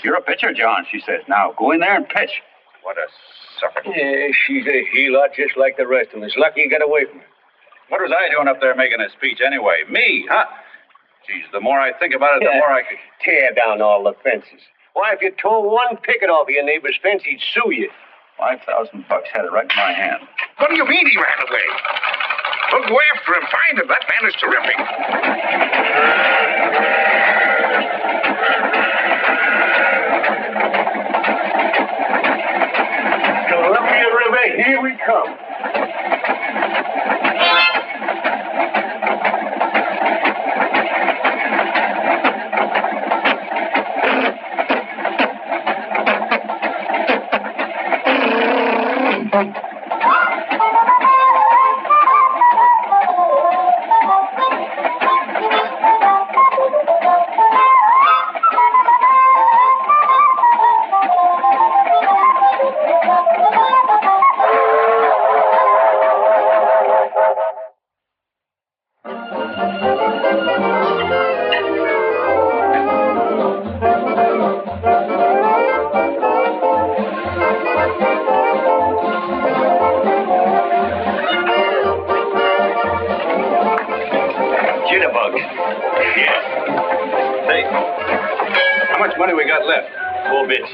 You're a pitcher, John, she says. Now, go in there and pitch. What a sucker. Yeah, she's a heel-lot just like the rest of us. Lucky you got away from her. What was I doing up there making a speech anyway? Me, huh? Geez, the more I think about it, the more I could... Tear down all the fences. Why, if you tore one picket off your neighbor's fence, he'd sue you. $5,000 had it right in my hand. What do you mean he ran away? We'll go after him, find him. That man is terrific. Columbia River, here we come. What do we got left? 4 bits.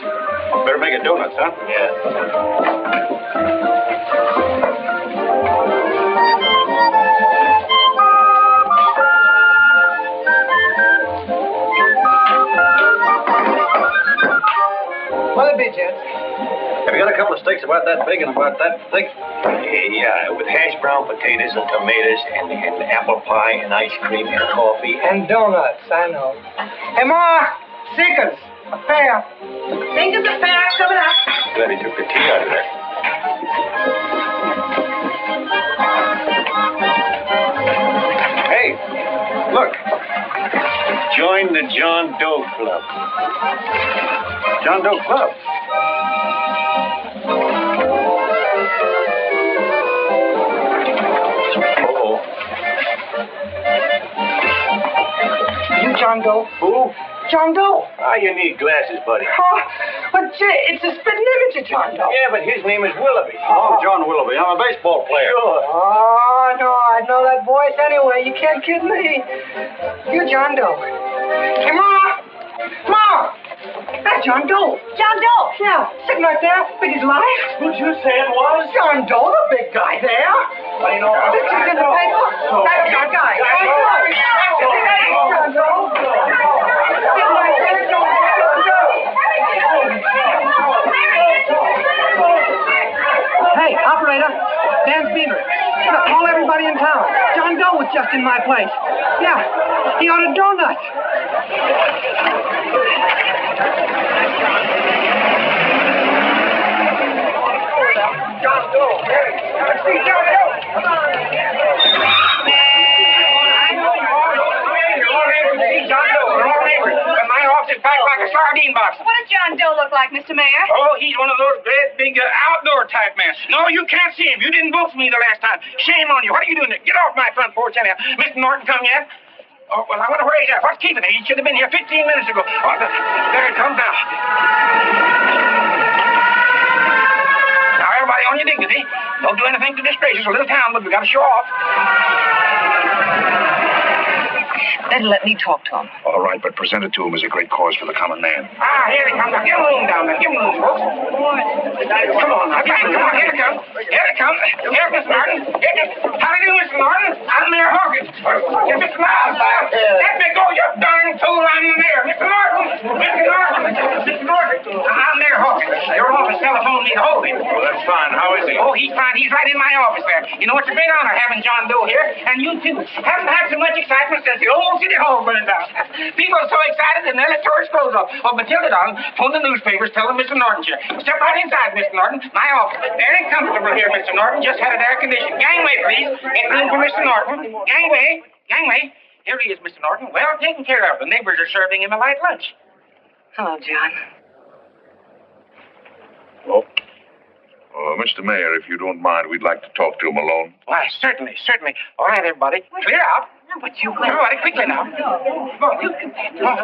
Better make it donuts, huh? What'll it be, gents? Have you got a couple of steaks about that big and about that thick? Yeah, with hash brown potatoes and tomatoes and apple pie and ice cream and coffee. And donuts, I know. Hey, Ma! Seekers! A pair! Fingers of fair coming up. Glad he took the tea out of that. Hey, look. Join the John Doe Club. John Doe Club. Uh-oh. You John Doe? Who? John Doe. Ah, you need glasses, buddy. Oh, but it's a spitting image of John Doe. Yeah, but his name is Willoughby. Oh, John Willoughby. I'm a baseball player. Sure. Oh, no, I know that voice anyway. You can't kid me. You John Doe. Hey, Ma! Ma! That's John Doe. John Doe. Yeah, sitting right there, big as life. Who'd you say it was? John Doe, the big guy there. I know. This is in the paper. That's your guy. John Doe. John Doe. Sitting right there, John Doe. Hey, operator. Dan Beaver. Call everybody in town. John Doe was just in my place. Yeah, he ordered donuts. John Doe. Let's see John Doe. Come on. John Doe. We're all neighbors. And my office is packed like a sardine box. What does John Doe look like, Mr. Mayor? Oh, he's one of those great big outdoor type men. No, you can't see him. You didn't vote for me the last time. Shame on you. What are you doing there? Get off my front porch anyhow. Mr. Norton come yet? Oh, well, I wonder where he's at. What's keeping him? He should have been here 15 minutes ago. Oh, there he comes now. Now, everybody on your dignity. Don't do anything to disgrace us. A little town, but we got to show off. Then let me talk to him. All right, but present it to him as a great cause for the common man. Ah, here he comes. Now, give him room down there. Give him room, folks. Come on, now. Come on. Here he comes. Here he comes. Here's Mr. Norton. How do you do, Mr. Norton? I'm Mayor Hawkins. Here's Mr. Miles. Let me go, you darn tool. I'm the mayor. Mr. Norton. Mr. Norton. Mr. Norton. I'm Mayor Hawkins. Your office telephoned me to hold him. Well, that's fine. How is he? Oh, he's fine. He's right in my office there. You know, it's a big honor having John Doe here, and you too. Haven't had so much excitement since the old City Hall burned down. People are so excited they nearly tore his clothes off. Oh, Matilda, darling, phone the newspapers, tell them Mr. Norton's here. Step right inside, Mr. Norton. My office. Very comfortable here, Mr. Norton. Just had it air conditioned. Gangway, please. Make room for Mr. Norton. Gangway. Gangway. Here he is, Mr. Norton. Well taken care of. The neighbors are serving him a light lunch. Hello, John. Oh. Mr. Mayor, if you don't mind, we'd like to talk to him alone. Why, certainly, certainly. All right, everybody. Clear out. But you go. All right, quickly now. Come on.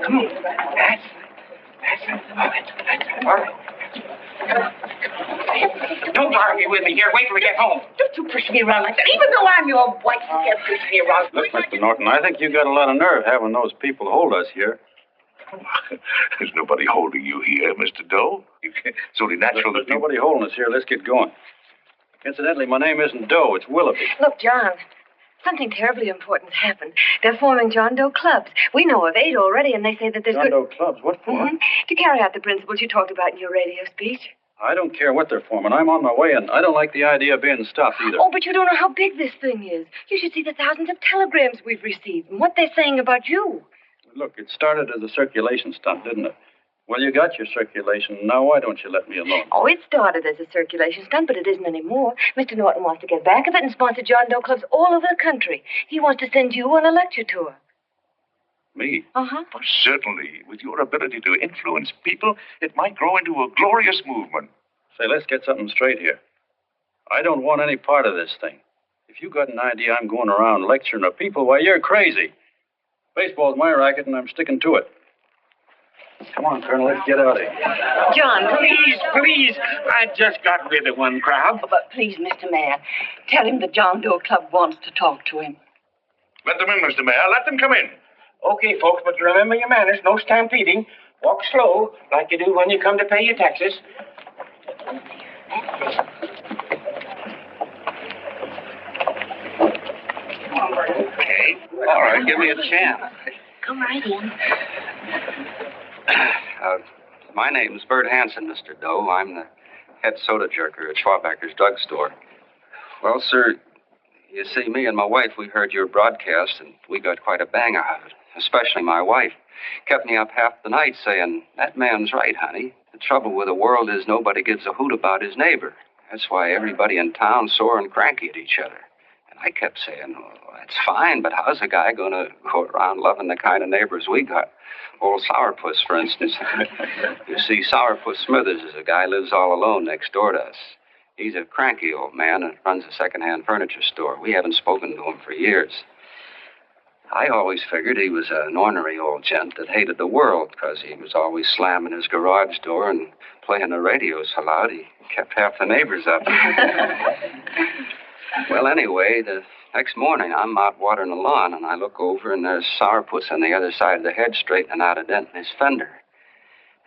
Come on. That's it. All right. Don't argue with me here. Wait till we get home. Don't you push me around like that. Even though I'm your wife, you can't push me around. Look, Mr. Norton, I think you got a lot of nerve having those people hold us here. There's nobody holding you here, Mr. Doe. It's only natural There's nobody holding us here. Let's get going. Incidentally, my name isn't Doe. It's Willoughby. Look, John, something terribly important's happened. They're forming John Doe clubs. We know of 8 already, and they say that there's John Doe clubs? What for? Mm-hmm. To carry out the principles you talked about in your radio speech. I don't care what they're forming. I'm on my way, and I don't like the idea of being stopped either. Oh, but you don't know how big this thing is. You should see the thousands of telegrams we've received and what they're saying about you. Look, it started as a circulation stunt, didn't it? Well, you got your circulation. Now, why don't you let me alone? Oh, it started as a circulation stunt, but it isn't anymore. Mr. Norton wants to get back of it and sponsor John Doe clubs all over the country. He wants to send you on a lecture tour. Me? Uh-huh. Well, certainly. With your ability to influence people, it might grow into a glorious movement. Say, let's get something straight here. I don't want any part of this thing. If you got an idea I'm going around lecturing at people, why, you're crazy. Baseball's my racket, and I'm sticking to it. Come on, Colonel, let's get out of here. John, please. I just got rid of one crowd. But please, Mr. Mayor, tell him the John Doe Club wants to talk to him. Let them in, Mr. Mayor. Let them come in. Okay, folks, but remember your manners. No stampeding. Walk slow, like you do when you come to pay your taxes. Okay. All right, give me a chance. Come right in. My name's Bert Hanson, Mr. Doe. I'm the head soda jerker at Schwabacker's drugstore. Well, sir, you see, me and my wife, we heard your broadcast, and we got quite a bang out of it. Especially my wife. Kept me up half the night saying, that man's right, honey. The trouble with the world is nobody gives a hoot about his neighbor. That's why everybody in town's sore and cranky at each other. And I kept saying, well, that's fine, but how's a guy going to go around loving the kind of neighbors we got? Old Sourpuss, for instance. You see, Sourpuss Smithers is a guy who lives all alone next door to us. He's a cranky old man and runs a second-hand furniture store. We haven't spoken to him for years. I always figured he was an ornery old gent that hated the world because he was always slamming his garage door and playing the radio so loud he kept half the neighbors up. Well, anyway, the next morning I'm out watering the lawn and I look over and there's Sourpuss on the other side of the hedge straightening out a dent in his fender.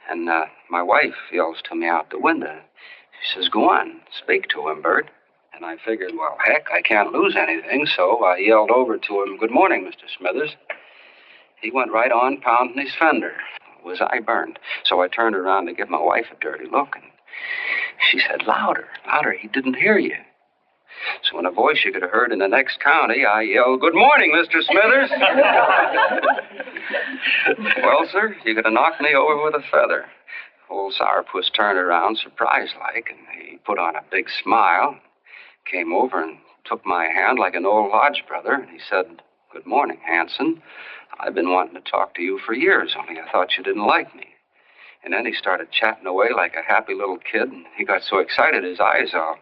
And my wife yells to me out the window. She says, go on, speak to him, Bert. And I figured, well, heck, I can't lose anything, so I yelled over to him, good morning, Mr. Smithers. He went right on pounding his fender. Was I burned? So I turned around to give my wife a dirty look, and she said, louder, he didn't hear you. So in a voice you could have heard in the next county, I yelled, good morning, Mr. Smithers. Well, sir, you could have knocked me over with a feather. Old Sourpuss turned around, surprised-like, and he put on a big smile, came over and took my hand like an old lodge brother, and he said, good morning, Hanson. I've been wanting to talk to you for years, only I thought you didn't like me. And then he started chatting away like a happy little kid, and he got so excited his eyes all.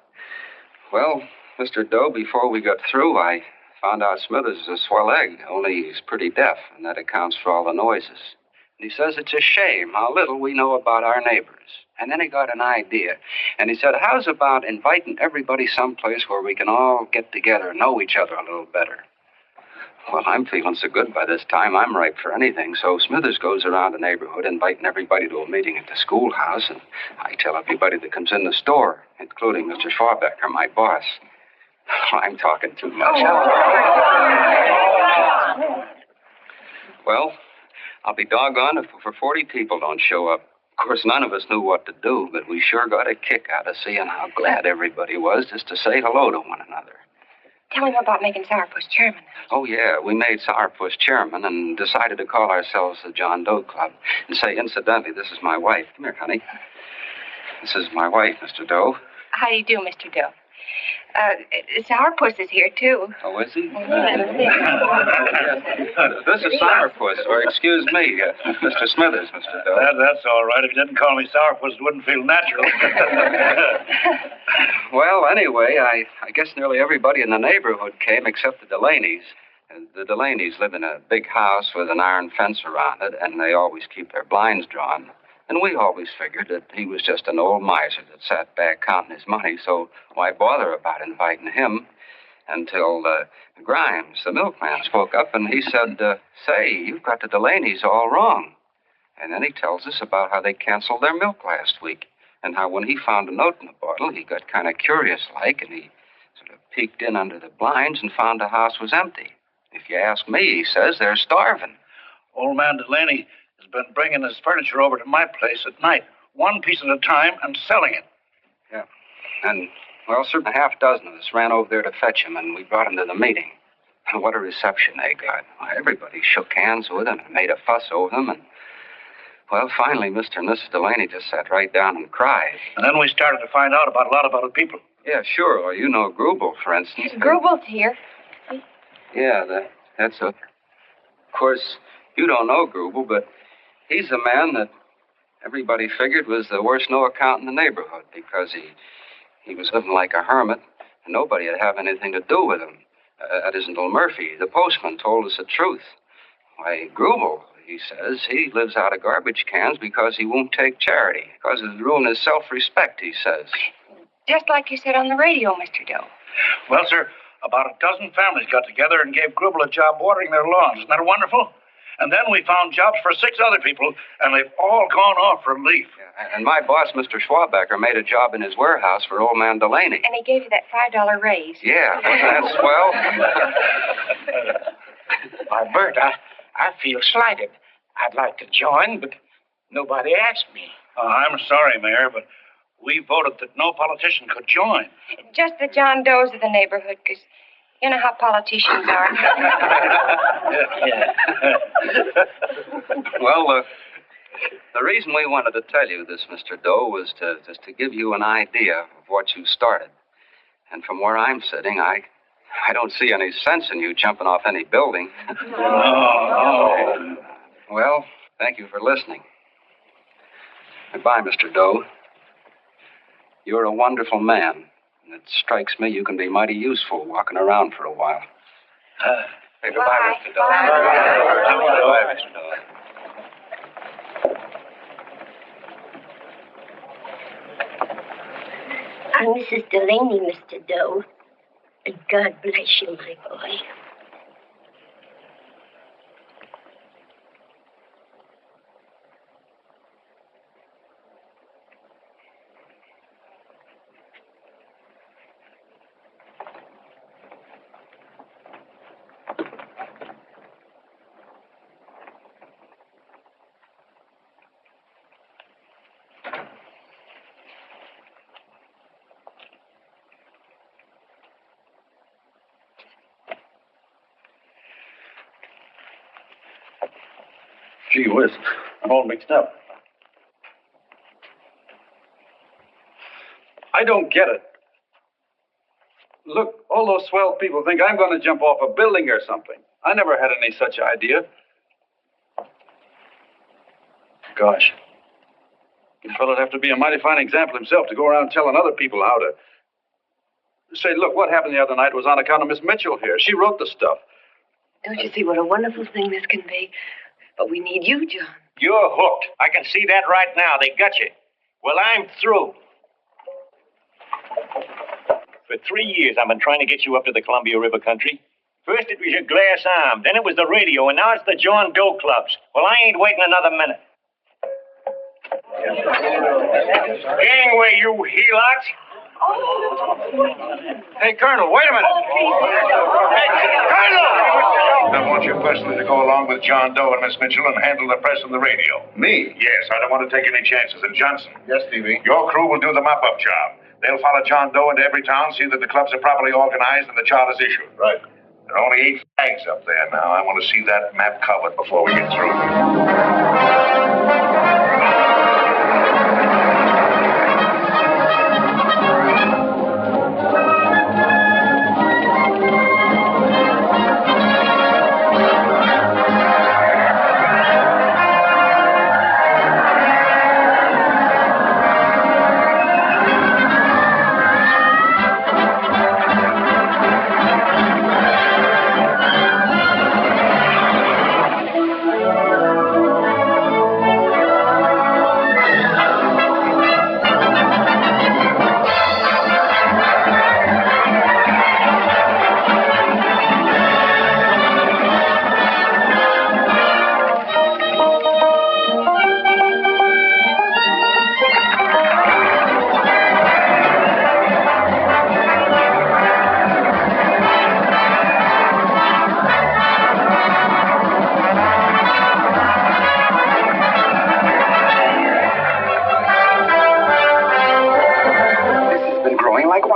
Well, Mr. Doe, before we got through, I found out Smithers is a swell egg, only he's pretty deaf, and that accounts for all the noises. And he says it's a shame how little we know about our neighbors. And then he got an idea, and he said, how's about inviting everybody someplace where we can all get together and know each other a little better? Well, I'm feeling so good by this time, I'm ripe for anything. So Smithers goes around the neighborhood inviting everybody to a meeting at the schoolhouse, and I tell everybody that comes in the store, including Mr. Schwabacker, my boss. I'm talking too much. Well, I'll be doggone if over 40 people don't show up. Of course, none of us knew what to do, but we sure got a kick out of seeing how glad everybody was just to say hello to one another. Tell me about making Sourpuss chairman. Oh, yeah, we made Sourpuss chairman and decided to call ourselves the John Doe Club. And say, incidentally, this is my wife. Come here, honey. This is my wife, Mr. Doe. How do you do, Mr. Doe? Sourpuss is here, too. Oh, is he? This is Sourpuss, or excuse me, Mr. Smithers, Mr. Doe. That's all right. If you didn't call me Sourpuss, it wouldn't feel natural. Well, anyway, I guess nearly everybody in the neighborhood came except the Delaney's. And the Delaney's live in a big house with an iron fence around it, and they always keep their blinds drawn. And we always figured that he was just an old miser that sat back counting his money, so why bother about inviting him? Until Grimes, the milkman, spoke up, and he said, say, you've got the Delaney's all wrong. And then he tells us about how they canceled their milk last week, and how when he found a note in the bottle, he got kind of curious-like, and he sort of peeked in under the blinds and found the house was empty. If you ask me, he says they're starving. Old man Delaney has been bringing his furniture over to my place at night, one piece at a time, and selling it. Yeah. And, well, sir, a half dozen of us ran over there to fetch him, and we brought him to the meeting. And what a reception they got. Why, everybody shook hands with him and made a fuss over them, and, well, finally, Mr. and Mrs. Delaney just sat right down and cried. And then we started to find out about a lot of other people. Yeah, sure. Well, you know Grubel, for instance. Grubel's here. Yeah, that's a... Of course, you don't know Grubel, but he's a man that everybody figured was the worst no-account in the neighborhood because he was living like a hermit, and nobody would have anything to do with him. That isn't until Murphy, the postman, told us the truth. Why, Grubel, he says, he lives out of garbage cans because he won't take charity, because it'd ruin his self-respect, he says. Just like you said on the radio, Mr. Doe. Well, sir, about a dozen families got together and gave Grubel a job watering their lawns. Isn't that wonderful? And then we found jobs for 6 other people, and they've all gone off for leave. Yeah, and my boss, Mr. Schwabacker, made a job in his warehouse for old man Delaney. And he gave you that $5 raise. Yeah, wasn't that swell? Why, Bert, I feel slighted. I'd like to join, but nobody asked me. I'm sorry, Mayor, but we voted that no politician could join. Just the John Does of the neighborhood, because you know how politicians are. Well, the reason we wanted to tell you this, Mr. Doe, was just to give you an idea of what you started. And from where I'm sitting, I don't see any sense in you jumping off any building. No. Well, thank you for listening. Goodbye, Mr. Doe. You're a wonderful man. And it strikes me you can be mighty useful walking around for a while. Hey, goodbye, Mr. Doe. Goodbye, Mr. Doe. I'm Mrs. Delaney, Mr. Doe. And God bless you, my boy. Gee whiz, I'm all mixed up. I don't get it. Look, all those swell people think I'm going to jump off a building or something. I never had any such idea. Gosh. The fellow'd have to be a mighty fine example himself to go around telling other people how to... Say, look, what happened the other night was on account of Miss Mitchell here. She wrote the stuff. Don't you see what a wonderful thing this can be? But we need you, John. You're hooked. I can see that right now. They got you. Well, I'm through. For 3 years, I've been trying to get you up to the Columbia River country. First, it was your glass arm. Then it was the radio. And now it's the John Doe clubs. Well, I ain't waiting another minute. Gangway, you helots. Hey, Colonel, wait a minute. Hey, Colonel! I want you personally to go along with John Doe and Miss Mitchell and handle the press and the radio. Me? Yes, I don't want to take any chances. And Johnson. Yes, Stevie. Your crew will do the mop-up job. They'll follow John Doe into every town, see that the clubs are properly organized and the charters issued. Right. There are only 8 flags up there now. I want to see that map covered before we get through.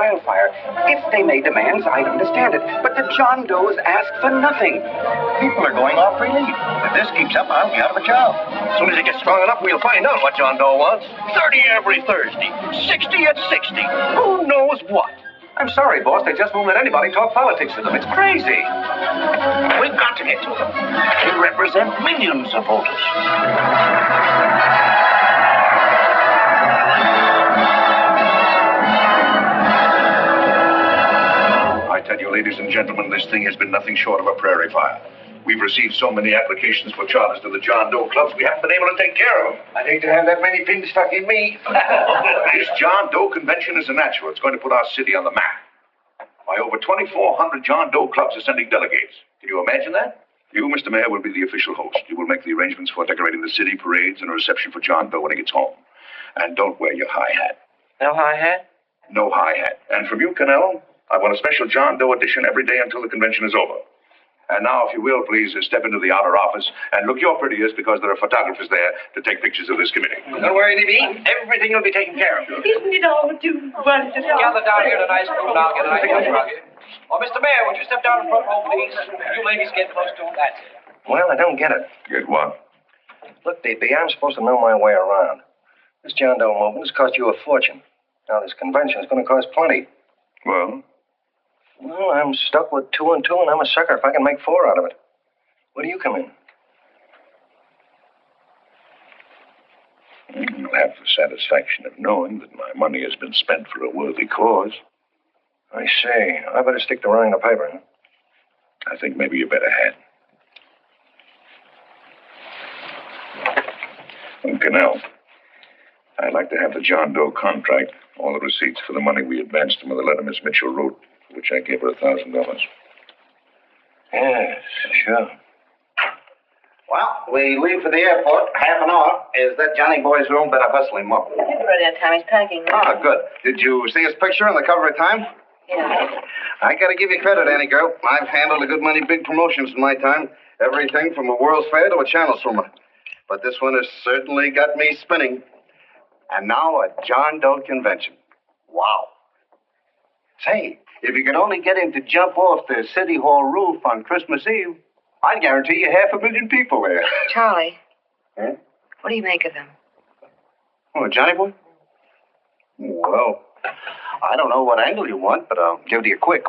wildfire. If they made demands, I'd understand it. But the John Does ask for nothing. People are going off relief. If this keeps up, I'll be out of a job. As soon as it gets strong enough, we'll find out what John Doe wants. 30 every Thursday. 60 at 60. Who knows what? I'm sorry, boss. They just won't let anybody talk politics to them. It's crazy. We've got to get to them. They represent millions of voters. I tell you, ladies and gentlemen, this thing has been nothing short of a prairie fire. We've received so many applications for charters to the John Doe clubs, we haven't been able to take care of them. I'd hate to have that many pins stuck in me. This John Doe convention is a natural. It's going to put our city on the map. By over 2,400 John Doe clubs are sending delegates. Can you imagine that? You, Mr. Mayor, will be the official host. You will make the arrangements for decorating the city, parades, and a reception for John Doe when he gets home. And don't wear your high hat. No high hat? No high hat. And from you, Cannell, I want a special John Doe edition every day until the convention is over. And now, if you will, please step into the outer office and look your prettiest because there are photographers there to take pictures of this committee. Don't worry, Libby. Everything will be taken care of. Isn't it all too wonderful? Gather down here in a nice group and I'll get a nice rug. Oh, Mr. Mayor, would you step down in front row, please? You ladies get close to him. That's it. Well, I don't get it. Get what? Look, DB, I'm supposed to know my way around. This John Doe movement has cost you a fortune. Now, this convention is going to cost plenty. Well? Well, I'm stuck with 2 and 2, and I'm a sucker if I can make 4 out of it. Where do you come in? You'll have the satisfaction of knowing that my money has been spent for a worthy cause. I see. I better stick to running the paper, huh? I think maybe you better had. And Cannell, I'd like to have the John Doe contract, all the receipts for the money we advanced him with the letter Miss Mitchell wrote, for which I gave her $1,000. Yes, sure. Well, we leave for the airport. Half an hour. Is that Johnny boy's room? Better hustle him up. He's ready on time. He's packing. Ah, good. Did you see his picture on the cover of Time? Yeah. I gotta give you credit, Annie girl. I've handled a good many big promotions in my time. Everything from a World's Fair to a channel swimmer. But this one has certainly got me spinning. And now a John Doe convention. Wow. Say, if you could only get him to jump off the City Hall roof on Christmas Eve, I'd guarantee you 500,000 people there. Charlie. Huh? What do you make of him? Oh, Johnny boy? Well, I don't know what angle you want, but I'll give it to you quick.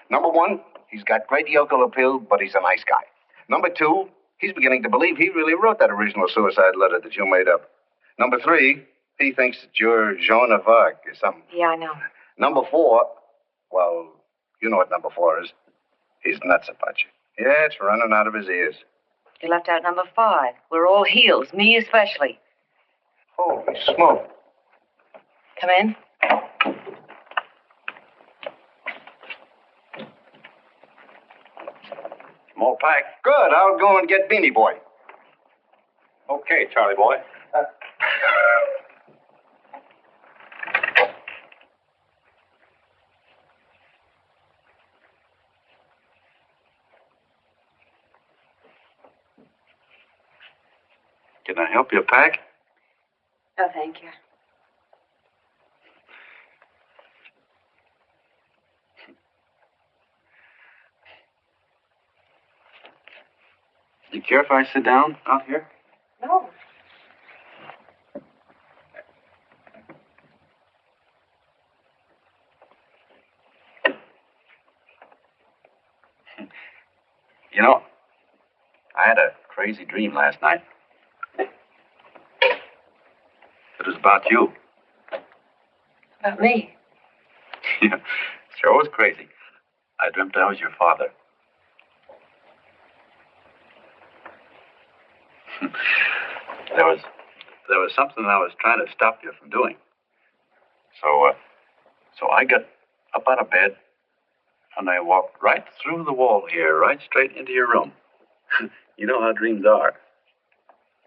Number 1, he's got great yokel appeal, but he's a nice guy. Number 2, he's beginning to believe he really wrote that original suicide letter that you made up. Number 3, he thinks that you're Joan of Arc or something. Yeah, I know. Number 4, well, you know what number 4 is. He's nuts about you. Yeah, it's running out of his ears. You left out number 5. We're all heels, me especially. Holy smoke. Come in. More pack. Good, I'll go and get Beanie Boy. Okay, Charlie boy. Can I help you pack? Oh, thank you. You care if I sit down out here? No. You know, I had a crazy dream last night. It was about you. About me. Yeah, sure was crazy. I dreamt I was your father. There was something I was trying to stop you from doing. So I got up out of bed and I walked right through the wall here, right straight into your room. You know how dreams are.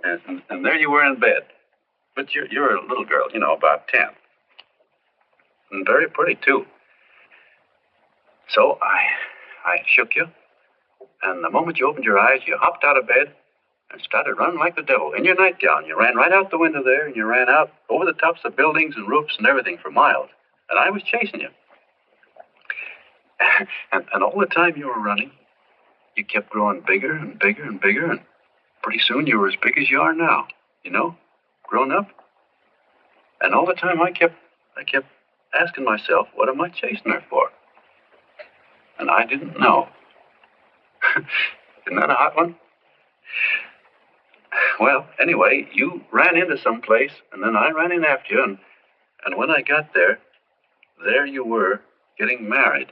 And there you were in bed. But you're a little girl, you know, about 10. And very pretty, too. So I shook you. And the moment you opened your eyes, you hopped out of bed and started running like the devil in your nightgown. You ran right out the window there, and you ran out over the tops of buildings and roofs and everything for miles. And I was chasing you. And all the time you were running, you kept growing bigger and bigger and bigger, and pretty soon you were as big as you are now, you know, grown up. And all the time I kept asking myself, what am I chasing her for? And I didn't know. Isn't that a hot one? Well, anyway, you ran into some place, and then I ran in after you, and when I got there, there you were, getting married.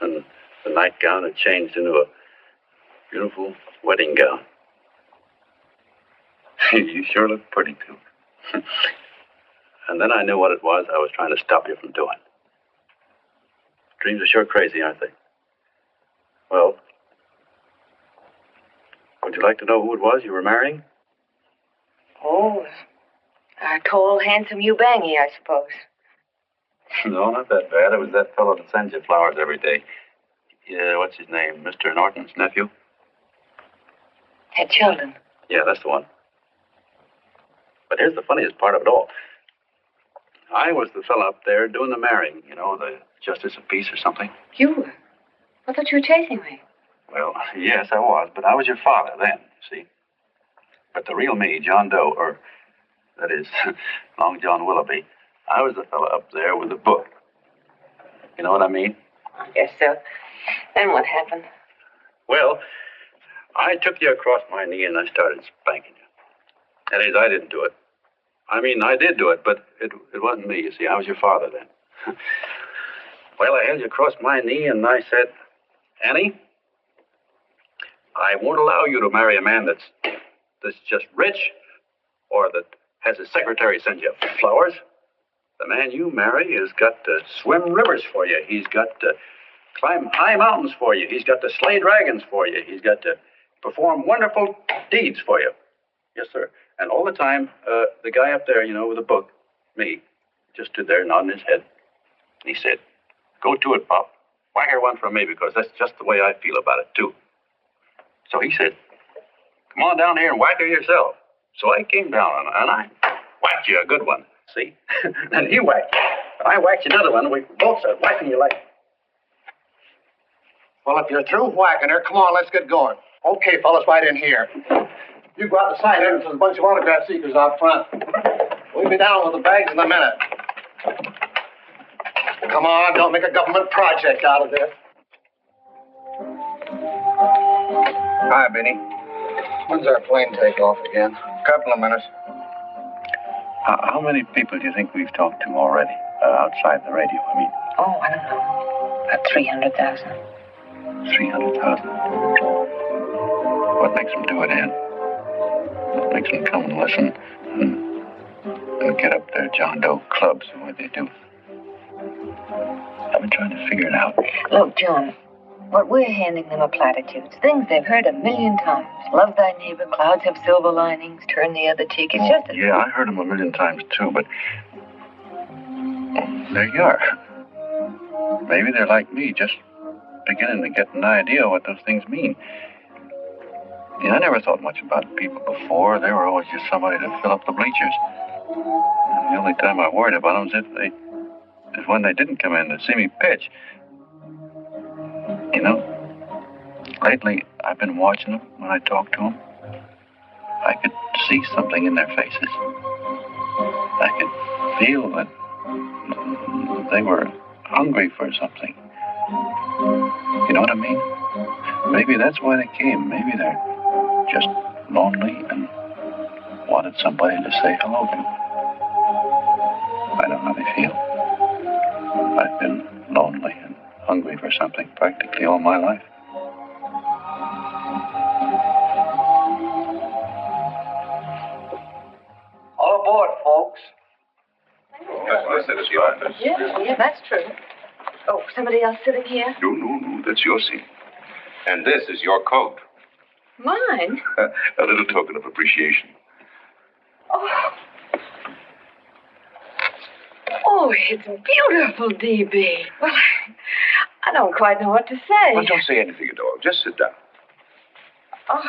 And the nightgown had changed into a beautiful wedding gown. You sure look pretty, too. And then I knew what it was I was trying to stop you from doing. Dreams are sure crazy, aren't they? Well, would you like to know who it was you were marrying? Oh, a tall, handsome Ubangi, I suppose. No, not that bad. It was that fellow that sends you flowers every day. Yeah, what's his name? Mr. Norton's nephew? Ted Sheldon. Yeah, that's the one. But here's the funniest part of it all. I was the fellow up there doing the marrying, you know, the justice of peace or something. You were? I thought you were chasing me. Well, yes, I was, but I was your father then, see? But the real me, John Doe, or that is, Long John Willoughby, I was the fellow up there with the book. You know what I mean? I guess so. Then what happened? Well, I took you across my knee and I started spanking you. That is, I didn't do it. I mean, I did do it, but it wasn't me, you see. I was your father then. Well, I held you across my knee and I said, Annie, I won't allow you to marry a man that's just rich or that has his secretary send you flowers. The man you marry has got to swim rivers for you. He's got to climb high mountains for you. He's got to slay dragons for you. He's got to perform wonderful deeds for you. Yes, sir. And all the time, the guy up there, you know, with the book, me, just stood there nodding his head. And he said, go to it, Pop. Whack her one from me, because that's just the way I feel about it, too. So he said, come on down here and whack her yourself. So I came down and I whacked you a good one, see? And he whacked you. And I whacked you another one, and we both started whacking you like. Well, if you're through whacking her, come on, let's get going. Okay, fellas, right in here. You go out the side entrance, there's a bunch of autograph seekers out front. We'll be down with the bags in a minute. Come on, don't make a government project out of this. Hi, Benny. When's our plane take off again? Couple of minutes. How many people do you think we've talked to already outside the radio? I mean, Oh, I don't know. About 300,000. 300,000. What makes them do it, Ann? What makes them come and listen and get up their John Doe clubs the way they do? I've been trying to figure it out. Look, John, what we're handing them are platitudes. Things they've heard a million times. Love thy neighbor, clouds have silver linings, turn the other cheek. It's just a... Yeah, I heard them a million times, too, but there you are. Maybe they're like me, just beginning to get an idea what those things mean. Yeah, I never thought much about people before. They were always just somebody to fill up the bleachers. And the only time I worried about them is when they didn't come in to see me pitch. You know, lately I've been watching them when I talk to them. I could see something in their faces. I could feel that they were hungry for something. You know what I mean? Maybe that's why they came. Maybe they're just lonely and wanted somebody to say hello to. I know how they feel. I've been lonely and hungry for something practically all my life. All aboard, folks. Yeah, that's true. Oh, somebody else sitting here? No, that's your seat. And this is your coat. Mine? A little token of appreciation. Oh, it's beautiful, D.B. Well, I don't quite know what to say. Well, don't say anything at all. Just sit down. Oh,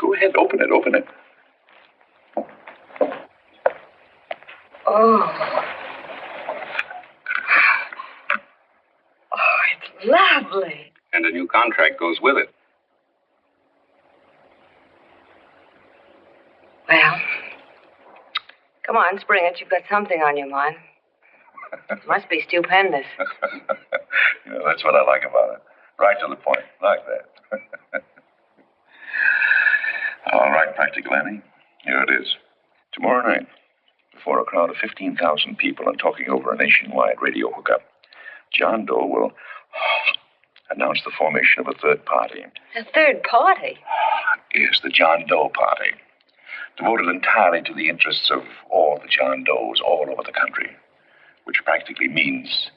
Go ahead, open it. Oh. Oh, it's lovely. And a new contract goes with it. Well, come on, spring it. You've got something on your mind. It must be stupendous. That's what I like about it. Right to the point. Like that. All right, Practical Annie. Here it is. Tomorrow night, before a crowd of 15,000 people and talking over a nationwide radio hookup, John Doe will announce the formation of a third party. A third party? Yes, the John Doe Party. Devoted entirely to the interests of all the John Does all over the country, which practically means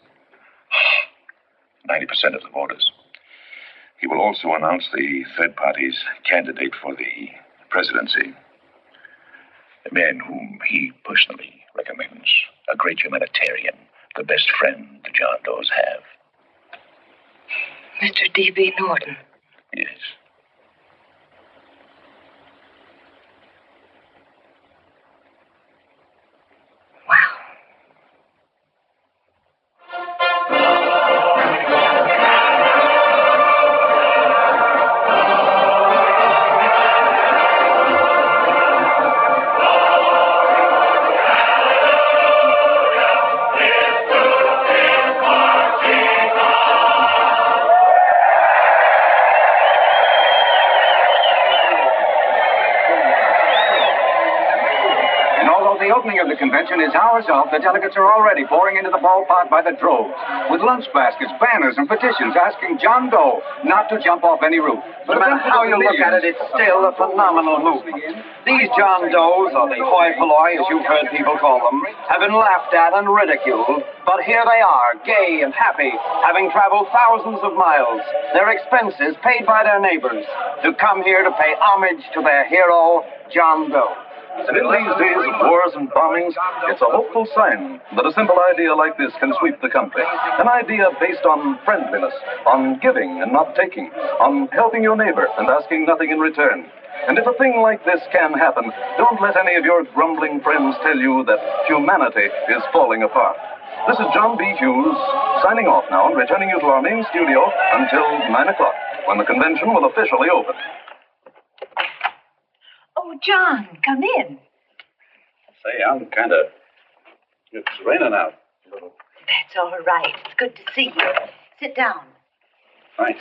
90% of the voters. He will also announce the third party's candidate for the presidency, a man whom he personally recommends, a great humanitarian, the best friend the John Does have. Mr. D.B. Norton. Yes. The opening of the convention is hours off. The delegates are already pouring into the ballpark by the droves, with lunch baskets, banners, and petitions asking John Doe not to jump off any roof. No matter how you look at it, it's still a phenomenal movie. These John Does, or the hoi polloi, as you've heard people call them, have been laughed at and ridiculed, but here they are, gay and happy, having traveled thousands of miles, their expenses paid by their neighbors, to come here to pay homage to their hero, John Doe. And in these days of wars and bombings, it's a hopeful sign that a simple idea like this can sweep the country. An idea based on friendliness, on giving and not taking, on helping your neighbor and asking nothing in return. And if a thing like this can happen, don't let any of your grumbling friends tell you that humanity is falling apart. This is John B. Hughes, signing off now and returning you to our main studio until 9 o'clock, when the convention will officially open. Oh, John, come in. Say, I'm it's raining out. That's all right. It's good to see you. Sit down. Thanks.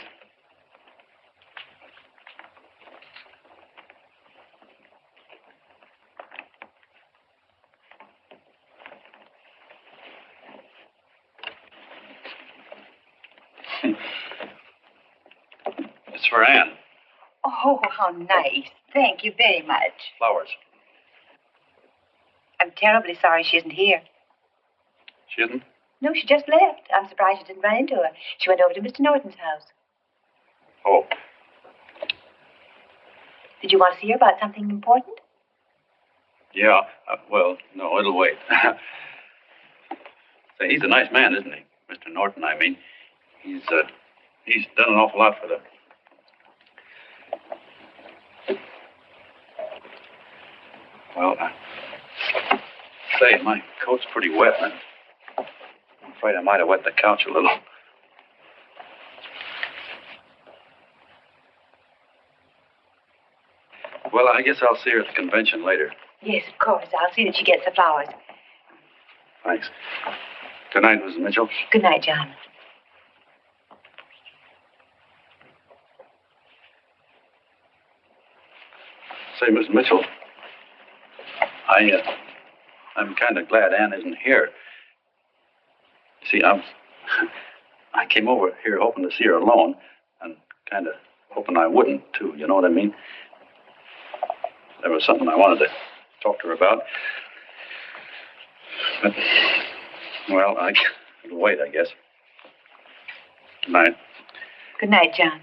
It's for Anne. Oh, how nice. Thank you very much. Flowers. I'm terribly sorry she isn't here. She isn't? No, she just left. I'm surprised you didn't run into her. She went over to Mr. Norton's house. Oh. Did you want to see her about something important? Yeah. Well, no, it'll wait. Say, he's a nice man, isn't he? Mr. Norton, I mean. He's done an awful lot for the... Well, say, my coat's pretty wet. I'm afraid I might have wet the couch a little. Well, I guess I'll see her at the convention later. Yes, of course. I'll see that she gets the flowers. Thanks. Good night, Mrs. Mitchell. Good night, John. Say, Miss Mitchell, I'm kind of glad Anne isn't here. See, I came over here hoping to see her alone, and kind of hoping I wouldn't, too. You know what I mean? There was something I wanted to talk to her about. But, well, it'll wait, I guess. Good night. Good night, John.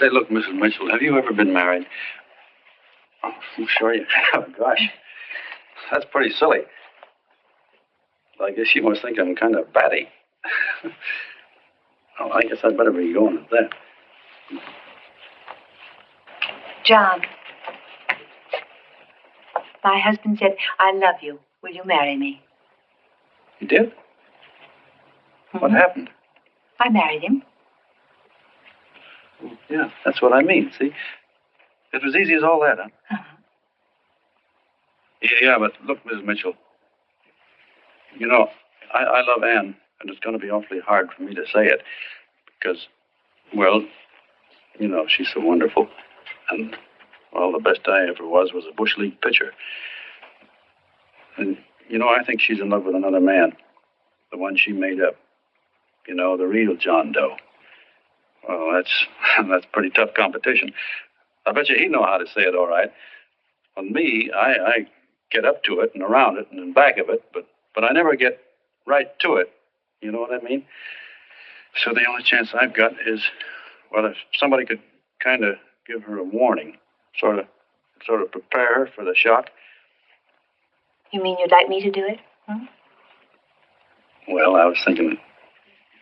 Say, look, Mrs. Mitchell, have you ever been married? Oh, I'm sure you have. Gosh, that's pretty silly. I guess you must think I'm kind of batty. Well, I guess I'd better be going at that. John. My husband said, I love you. Will you marry me? He did? What happened? I married him. Yeah, that's what I mean, see? It was easy as all that, huh? Yeah, but look, Mrs. Mitchell. You know, I love Anne, and it's going to be awfully hard for me to say it. Because, well, you know, she's so wonderful. And, well, the best I ever was a Bush League pitcher. And, you know, I think she's in love with another man. The one she made up. You know, the real John Doe. Well, that's pretty tough competition. I bet you he'd know how to say it all right. On me, I get up to it and around it and in back of it, but I never get right to it. You know what I mean? So the only chance I've got is, well, if somebody could kind of give her a warning, sort of prepare her for the shock. You mean you'd like me to do it? Well, I was thinking,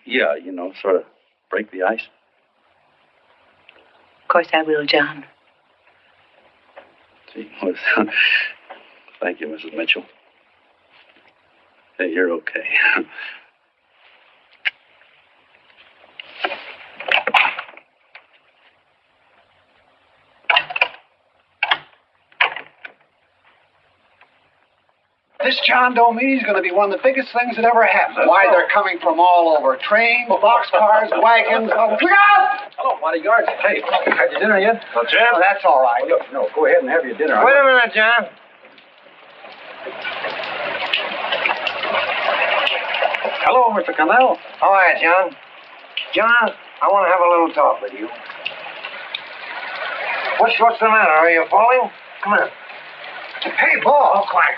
yeah, you know, sort of break the ice. Of course I will, John. Gee, well, thank you, Mrs. Mitchell. Hey, you're okay. This John Doe meeting is going to be one of the biggest things that ever happened. Why, they're coming from all over. Trains, boxcars, wagons. Look out! Hello, bodyguards. Hey, had your dinner yet? Well, Jim? Oh, that's all right. Well, look, no, go ahead and have your dinner. Wait a minute, John. Hello, Mr. Connell. How are you, John? John, I want to have a little talk with you. What's the matter? Are you falling? Come on. Hey, Ball. Oh, quiet.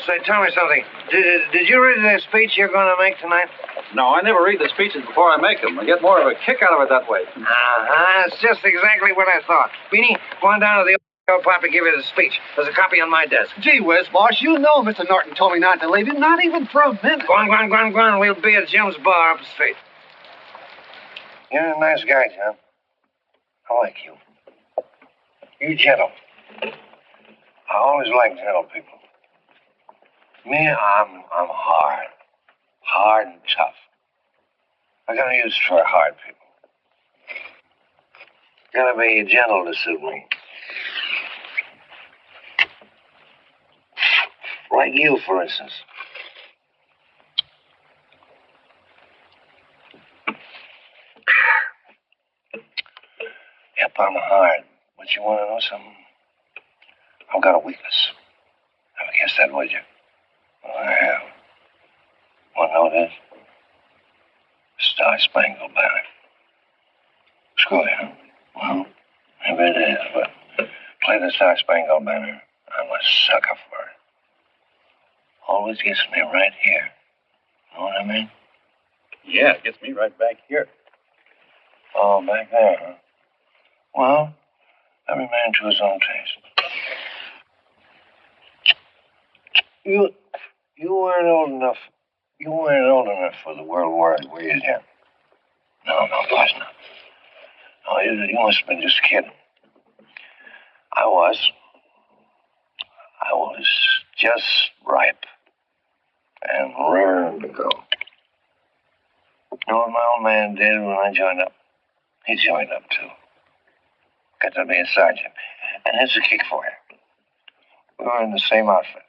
Say, tell me something. Did you read the speech you're going to make tonight? No, I never read the speeches before I make them. I get more of a kick out of it that way. It's just exactly what I thought. Beanie, go on down to the old pop and give you the speech. There's a copy on my desk. Gee whiz, boss, you know Mr. Norton told me not to leave him, not even for a minute. Go on. We'll be at Jim's bar up the street. You're a nice guy, John. I like you. You're gentle. I always like gentle people. Me, I'm hard. Hard and tough. I got a use for hard people. Gotta be gentle to suit me. Like you, for instance. Yep, I'm hard. But you want to know something? I've got a weakness. Never guessed that, would you? Well, I have. Want to know what it is? Star-Spangled Banner. Screw you, huh? Well, maybe it is, but play the Star-Spangled Banner. I'm a sucker for it. Always gets me right here. Know what I mean? Yeah, it gets me right back here. Oh, back there, huh? Well, every man to his own taste. You weren't old enough. You weren't old enough for the World War, were you, Jim? No, of course not. No, you must have been just kidding. I was just ripe and raring to go. You know what my old man did when I joined up? He joined up, too. Got to be a sergeant. And here's a kick for you. We were in the same outfit.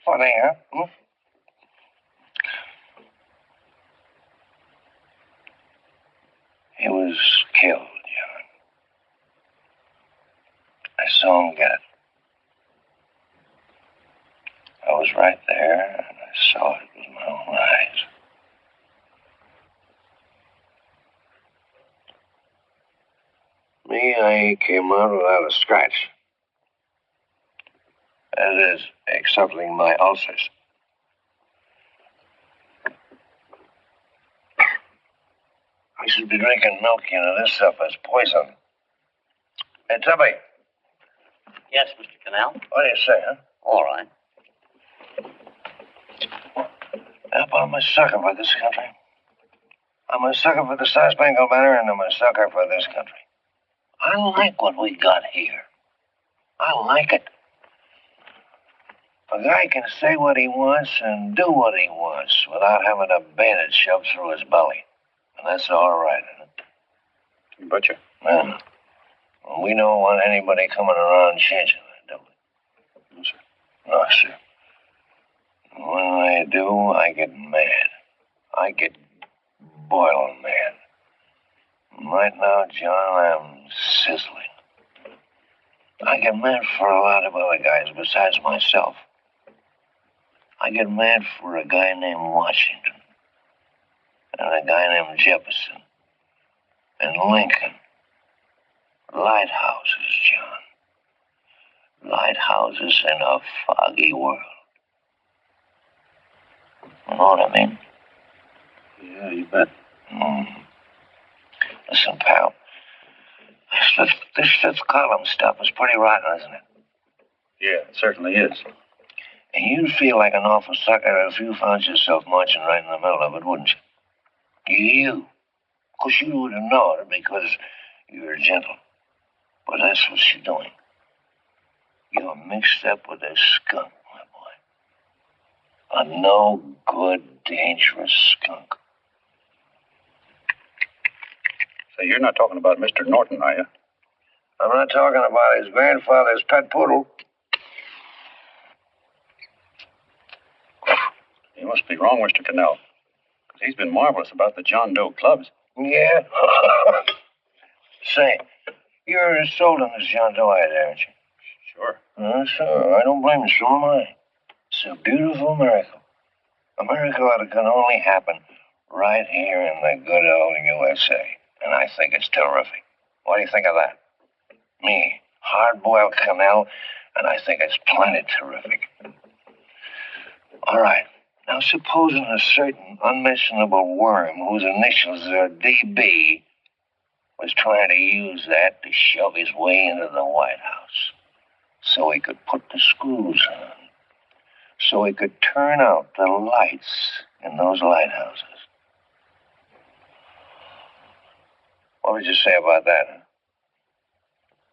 Funny, huh? He was killed, John. I saw him get it. I was right there, and I saw it with my own eyes. Me, I came out without a scratch. That is, excepting my ulcers. I should be drinking milk, you know. This stuff is poison. Hey, Tubby. Yes, Mr. Connell? What do you say, huh? All right. Yep, I'm a sucker for this country. I'm a sucker for the Star-Spangled Banner, and I'm a sucker for this country. I like what we got here. I like it. A guy can say what he wants and do what he wants without having a bayonet shoved through his belly. And that's all right, isn't it? You betcha. Yeah. Well, we don't want anybody coming around changing that, do we? No, sir. No, sir. When I do, I get mad. I get boiling mad. Right now, John, I'm sizzling. I get mad for a lot of other guys besides myself. I get mad for a guy named Washington, and a guy named Jefferson, and Lincoln. Lighthouses, John. Lighthouses in a foggy world. You know what I mean? Yeah, you bet. Listen, pal. This fifth column stuff is pretty rotten, isn't it? Yeah, it certainly is. And you'd feel like an awful sucker if you found yourself marching right in the middle of it, wouldn't you? You. Of course, you wouldn't know it because you're gentle. But that's what you're doing. You're mixed up with a skunk, my boy. A no-good, dangerous skunk. Say, you're not talking about Mr. Norton, are you? I'm not talking about his grandfather's pet poodle. You must be wrong, Mr. Cannell. Because he's been marvelous about the John Doe clubs. Yeah? Say, you're sold on this John Doe ad, aren't you? Sure. Sure. I don't blame you. So am I. It's a beautiful miracle. A miracle that can only happen right here in the good old USA. And I think it's terrific. What do you think of that? Me, hard-boiled Cannell, and I think it's plenty terrific. All right. Now, supposing a certain unmentionable worm whose initials are DB was trying to use that to shove his way into the White House so he could put the screws on, so he could turn out the lights in those lighthouses. What would you say about that?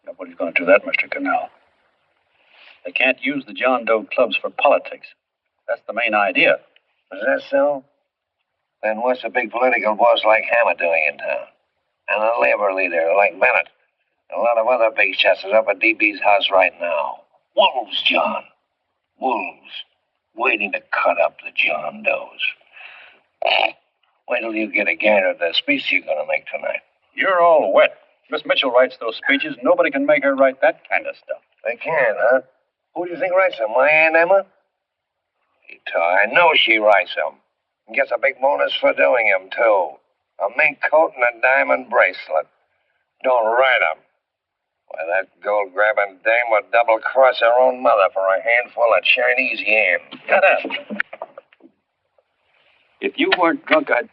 Nobody's going to do that, Mr. Cannell. They can't use the John Doe clubs for politics. That's the main idea. Is that so? Then what's a big political boss like Hammett doing in town? And a labor leader like Bennett? And a lot of other big shots is up at DB's house right now. Wolves, John. Wolves. Waiting to cut up the John Does. Wait till you get a gander at the speech you're going to make tonight. You're all wet. Miss Mitchell writes those speeches. Nobody can make her write that kind of stuff. They can, huh? Who do you think writes them? My Aunt Emma? I know she writes them. And gets a big bonus for doing them, too. A mink coat and a diamond bracelet. Don't write them. Why, that gold-grabbing dame would double-cross her own mother for a handful of Chinese yams. Shut up. If you weren't drunk, I'd...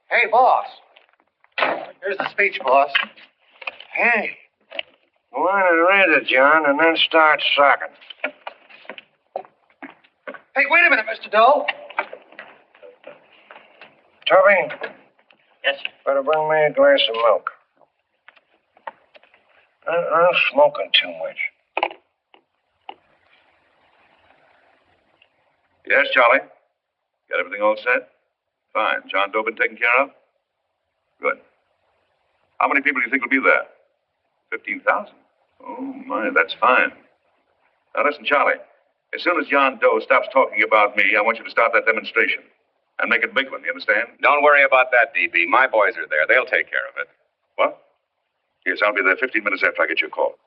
Hey, boss. Here's the speech, boss. Hey. Go on and read it, John, and then start sucking. Hey, wait a minute, Mr. Doe. Tubby? Yes, sir. Better bring me a glass of milk. I'm smoking too much. Yes, Charlie? Got everything all set? Fine. John Doe been taken care of? Good. How many people do you think will be there? 15,000? Oh, my, that's fine. Now, listen, Charlie. As soon as John Doe stops talking about me, I want you to start that demonstration. And make it a big one, you understand? Don't worry about that, DB. My boys are there. They'll take care of it. What? Yes, I'll be there 15 minutes after I get your call.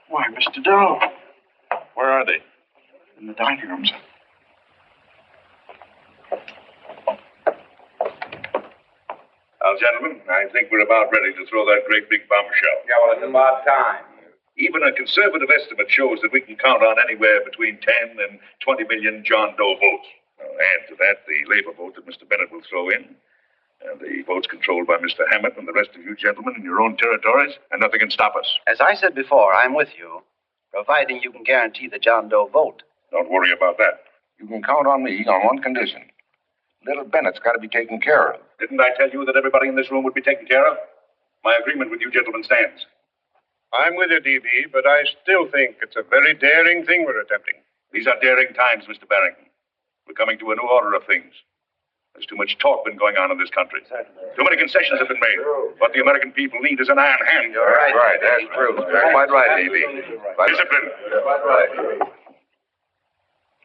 Why, Mr. Doe. Where are they? In the dining room, sir. Now, gentlemen, I think we're about ready to throw that great big bombshell. Yeah, well, it's about time. Even a conservative estimate shows that we can count on anywhere between 10 and 20 million John Doe votes. Now, add to that the labor vote that Mr. Bennett will throw in, and the votes controlled by Mr. Hammett and the rest of you gentlemen in your own territories, and nothing can stop us. As I said before, I'm with you, providing you can guarantee the John Doe vote. Don't worry about that. You can count on me on one condition. Little Bennett's got to be taken care of. Didn't I tell you that everybody in this room would be taken care of? My agreement with you gentlemen stands. I'm with you, D.B., but I still think it's a very daring thing we're attempting. These are daring times, Mr. Barrington. We're coming to a new order of things. There's too much talk been going on in this country. Too many concessions have been made. What the American people need is an iron hand. You're right. Right, that's true. You're quite right, D.B. Discipline.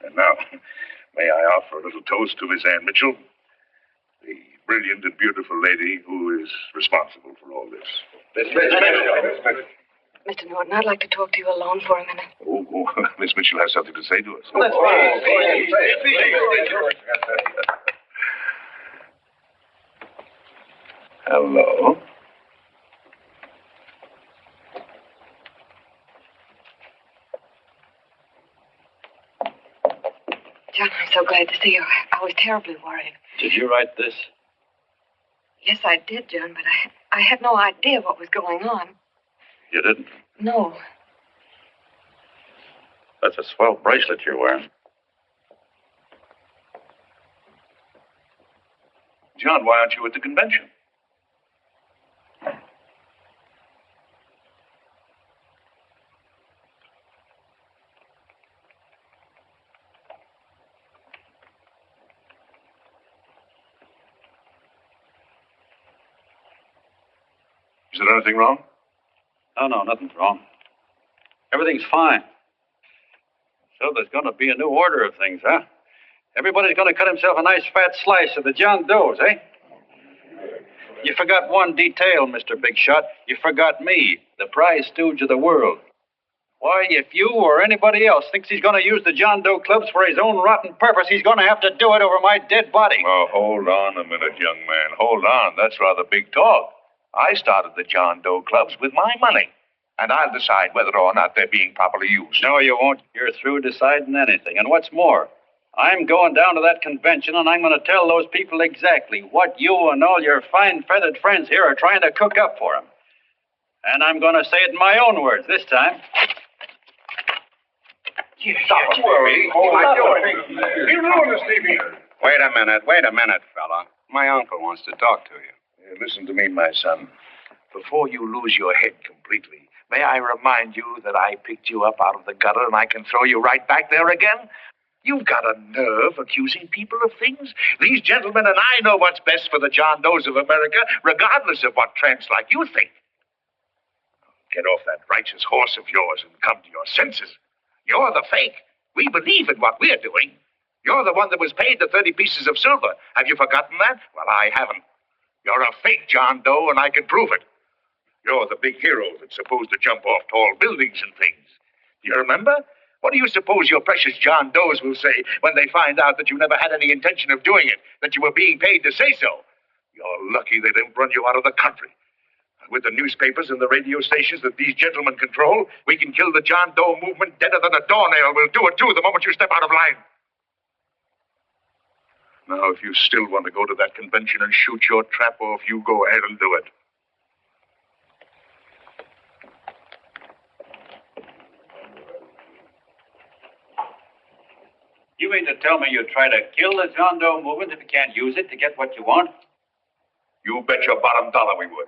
And now, may I offer a little toast to Miss Ann Mitchell, the brilliant and beautiful lady who is responsible for all this. Mr. Norton, I'd like to talk to you alone for a minute. Oh, Miss Mitchell has something to say to us. Hello. John, I'm so glad to see you. I was terribly worried. Did you write this? Yes, I did, John, but I had no idea what was going on. You didn't? No. That's a swell bracelet you're wearing. John, why aren't you at the convention? Is there anything wrong? No, nothing's wrong. Everything's fine. So there's going to be a new order of things, huh? Everybody's going to cut himself a nice fat slice of the John Does, eh? You forgot one detail, Mr. Big Shot. You forgot me, the prize stooge of the world. Why, if you or anybody else thinks he's going to use the John Doe clubs for his own rotten purpose, he's going to have to do it over my dead body. Oh, hold on a minute, young man. Hold on. That's rather big talk. I started the John Doe clubs with my money, and I'll decide whether or not they're being properly used. No, you won't. You're through deciding anything. And what's more, I'm going down to that convention, and I'm going to tell those people exactly what you and all your fine feathered friends here are trying to cook up for them. And I'm going to say it in my own words this time. Stop it, baby. You ruined us, D.B. Wait a minute, fella. My uncle wants to talk to you. Listen to me, my son. Before you lose your head completely, may I remind you that I picked you up out of the gutter and I can throw you right back there again? You've got a nerve accusing people of things. These gentlemen and I know what's best for the John Does of America, regardless of what tramps like you think. Get off that righteous horse of yours and come to your senses. You're the fake. We believe in what we're doing. You're the one that was paid the 30 pieces of silver. Have you forgotten that? Well, I haven't. You're a fake John Doe, and I can prove it. You're the big hero that's supposed to jump off tall buildings and things. Do you remember? What do you suppose your precious John Does will say when they find out that you never had any intention of doing it, that you were being paid to say so? You're lucky they didn't run you out of the country. With the newspapers and the radio stations that these gentlemen control, we can kill the John Doe movement deader than a doornail. We'll do it, too, the moment you step out of line. Now, if you still want to go to that convention and shoot your trap off, you go ahead and do it. You mean to tell me you'd try to kill the John Doe movement if you can't use it to get what you want? You bet your bottom dollar we would.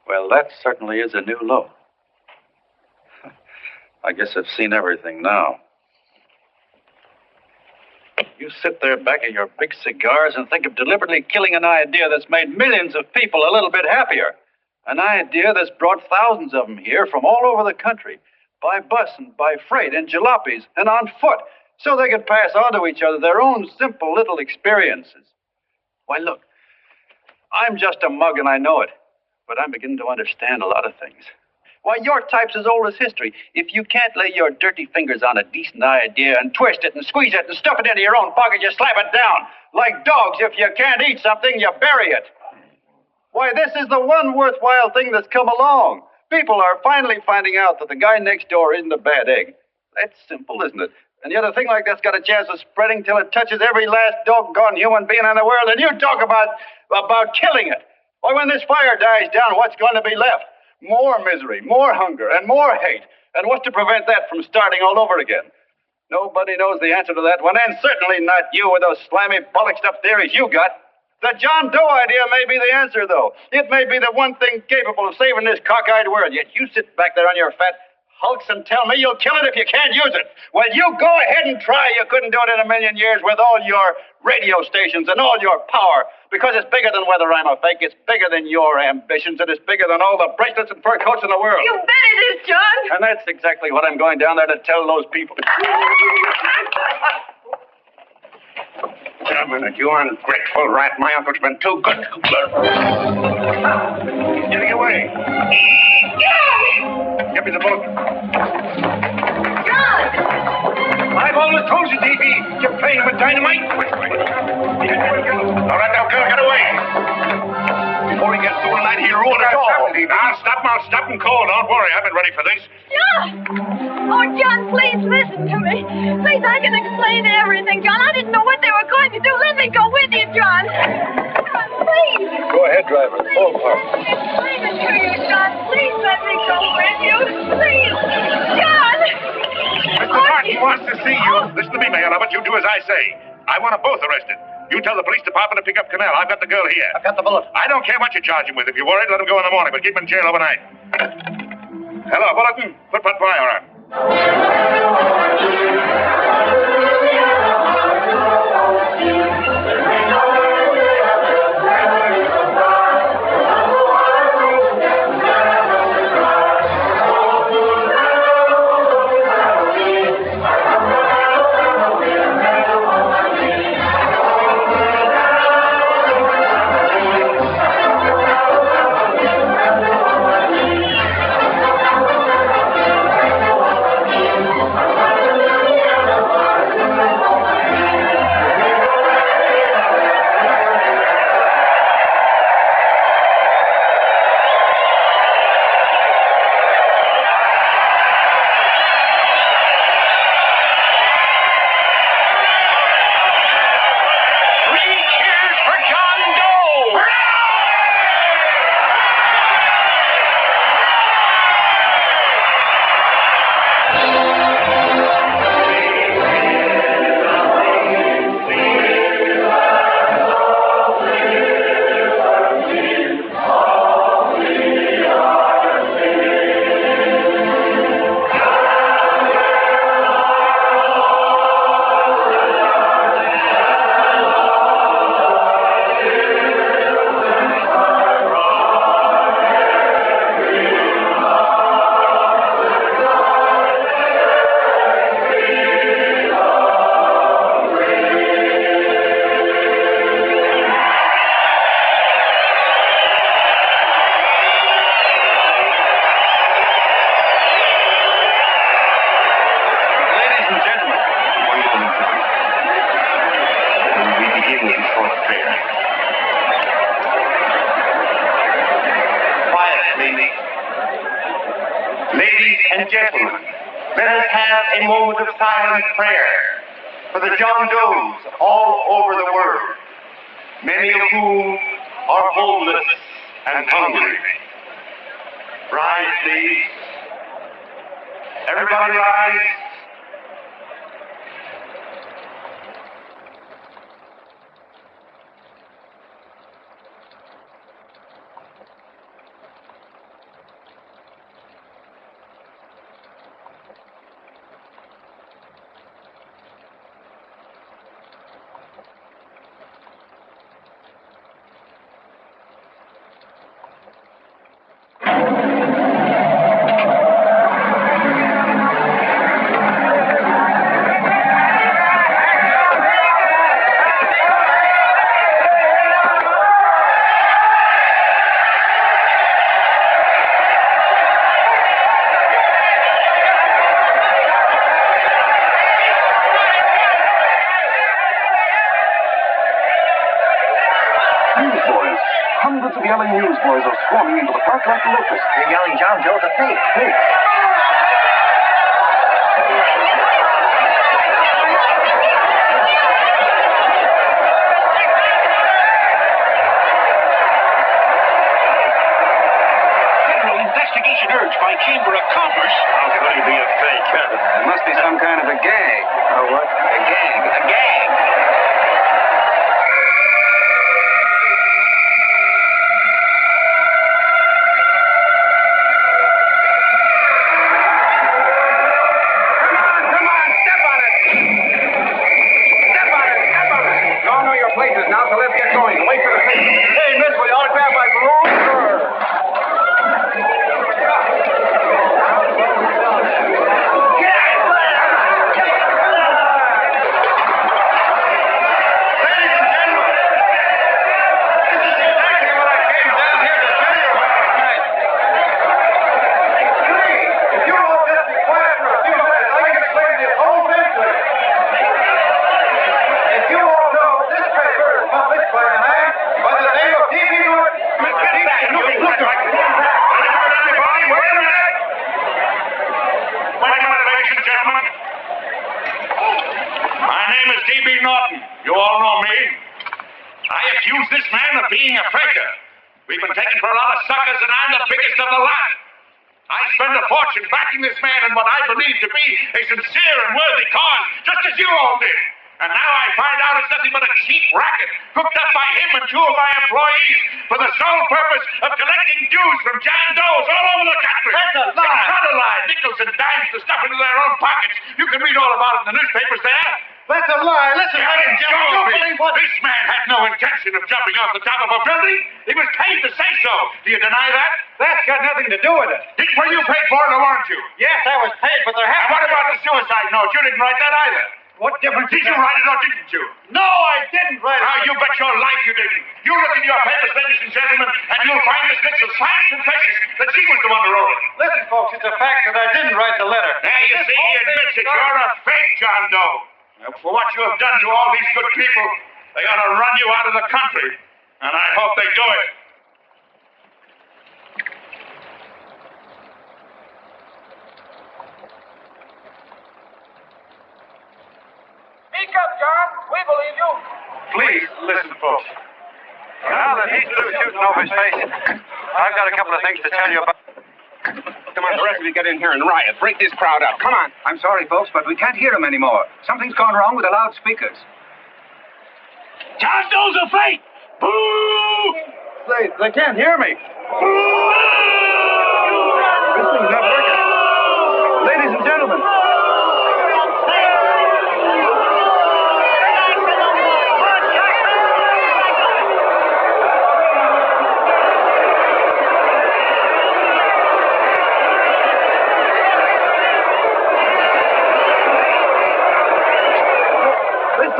Well, that certainly is a new low. I guess I've seen everything now. You sit there back of your big cigars and think of deliberately killing an idea that's made millions of people a little bit happier. An idea that's brought thousands of them here from all over the country, by bus and by freight and jalopies and on foot, so they could pass on to each other their own simple little experiences. Why, look, I'm just a mug and I know it, but I'm beginning to understand a lot of things. Why, your type's as old as history. If you can't lay your dirty fingers on a decent idea and twist it and squeeze it and stuff it into your own pocket, you slap it down. Like dogs, if you can't eat something, you bury it. Why, this is the one worthwhile thing that's come along. People are finally finding out that the guy next door isn't a bad egg. That's simple, isn't it? And yet a thing like that's got a chance of spreading till it touches every last doggone human being in the world, and you talk about killing it. Why, when this fire dies down, what's going to be left? More misery, more hunger, and more hate. And what's to prevent that from starting all over again? Nobody knows the answer to that one, and certainly not you with those slimy, bollocked-up theories you got. The John Doe idea may be the answer, though. It may be the one thing capable of saving this cockeyed world. Yet you sit back there on your fat hulks and tell me you'll kill it if you can't use it. Well, you go ahead and try. You couldn't do it in a million years with all your radio stations and all your power. Because it's bigger than whether I'm a fake. It's bigger than your ambitions. And it's bigger than all the bracelets and fur coats in the world. You bet it is, John. And that's exactly what I'm going down there to tell those people. Dominant, you ungrateful rat. My uncle's been too good. He's getting away. Give me the boat. John! I've always told you, Davy, you're playing with dynamite. Which way? All right, now, girl, get away. Before he gets through tonight, he'll ruin us all. I'll stop him cold. Don't worry, I've been ready for this. John! Oh, John, please listen to me. Please, I can explain everything, John. I didn't know what they were going to do. Let me go with you, John. John, please. Go ahead, driver. Full park. Explain it to you, John. Please let me go with you. Please. John! Mr. Martin wants to see you. Listen to me, Mayor Lovett. You do as I say. I want them both arrested. You tell the police department to pick up Canal. I've got the girl here. I've got the bullet. I don't care what you charge him with. If you're worried, let him go in the morning, but keep him in jail overnight. Hello, Bulletin. Put fire on. Ladies and gentlemen, let us have a moment of silent prayer for the John Does all over the world, many of whom are homeless and hungry. Rise, please. Everybody rise. Hundreds of yelling newsboys are swarming into the park like locusts. They're yelling John Doe's a fake. Fake. Investigation urged by Chamber of Commerce. How could he be a fake? There must be some kind of a gag. A what? A gag. A gag. places now, so let's get going. Wait for the paper. Hey, miss, will you autograph my balloon? You all know me. I accuse this man of being a faker. We've been taken for a lot of suckers, and I'm the biggest of the lot. I spent a fortune backing this man in what I believe to be a sincere and worthy cause, just as you all did. And now I find out it's nothing but a cheap racket cooked up by him and two of my employees for the sole purpose of collecting dues from John Does all over the country. That's a lie. It's not a lie. Nickels and dimes to stuff into their own pockets. You can read all about it in the newspapers there. That's a lie. Listen, don't believe what? This man had no intention of jumping off the top of a building. He was paid to say so. Do you deny that? That's got nothing to do with it. Were you paid for it, or weren't you? Yes, I was paid, but there And what about the suicide note? You didn't write that either. What difference Did you write it or didn't you? No, I didn't write it. Now, you bet your life you didn't. You look in your papers, ladies and gentlemen, and you'll find Miss Mitchell signs and confessions that she was the one who wrote it. Listen, folks, it's a fact that I didn't write the letter. There, you see, he admits it. You're a fake John Doe. Now, for what you have done to all these good people, they ought to run you out of the country. And I hope they do it. Speak up, John. We believe you. Please, listen, folks. Now that he's through shooting over his face, I've got a couple of things to tell you about. Come on, the rest of you get in here and riot. Break this crowd up. Come on. I'm sorry, folks, but we can't hear him anymore. Something's gone wrong with the loudspeakers. John Doe's a fake! Boo! They can't hear me. This thing's not working. Ladies and gentlemen.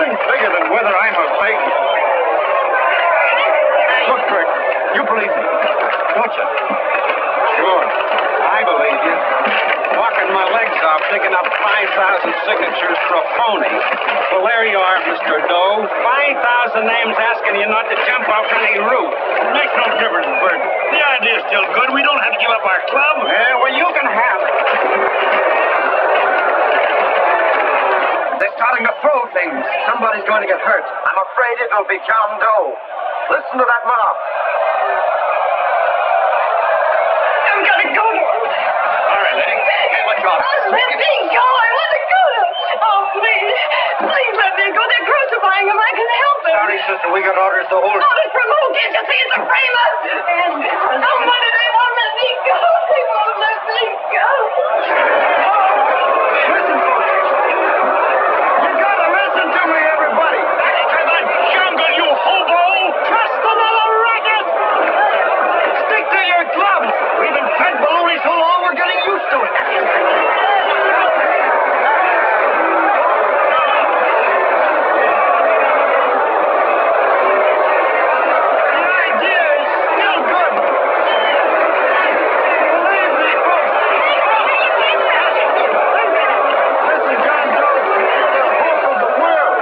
Bigger than whether I'm a fake. Look, Kurt, you believe me, don't you? Sure, I believe you. Walking my legs off, digging up 5,000 signatures for a phony. Well, there you are, Mr. Doe. 5,000 names asking you not to jump off any roof. It makes no difference, Bert. The idea's still good. We don't have to give up our club. Yeah, well, you can have it. They're starting to throw things. Somebody's going to get hurt. I'm afraid it'll be John Doe. Listen to that mob. I'm gonna go to him. All right, lady. Hey, what's wrong? Oh, let me go. I want to go to him. Oh, please. Please let me go. They're crucifying him. I can help him. Sorry, sister. We got orders to hold. Orders from who? Can't you see it's a framer? Oh, mother, they won't let me go. They won't let me go. Listen, folks. You gotta listen to me, everybody. Back to the jungle, you hobo! Trust another racket. Stick to your clubs. We've been fed baloney so long, we're getting used to it. The idea is still good. Believe me, folks. Listen, John Doe, the hope of the world.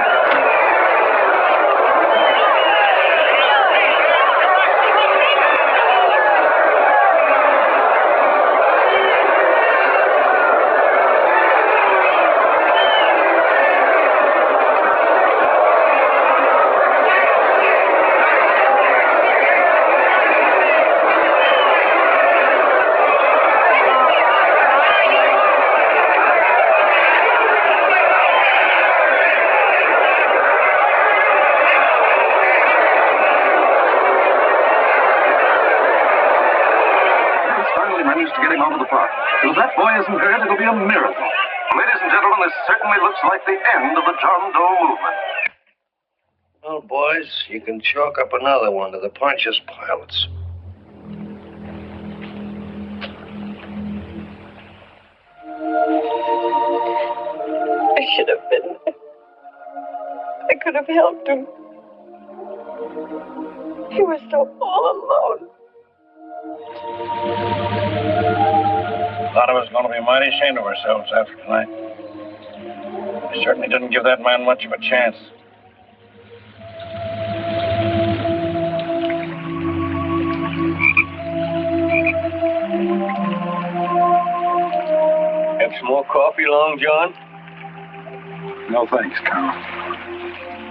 Finally managed to get him out of the park. If that boy isn't hurt, it'll be a miracle. Ladies and gentlemen, this certainly looks like the end of the John Doe movement. Well, boys, you can chalk up another one to the Pontius pilots. I should have been there. I could have helped him. He was so all alone. A lot of us are going to be mighty ashamed of ourselves after tonight. We certainly didn't give that man much of a chance. Have some more coffee, Long John? No thanks, Carl.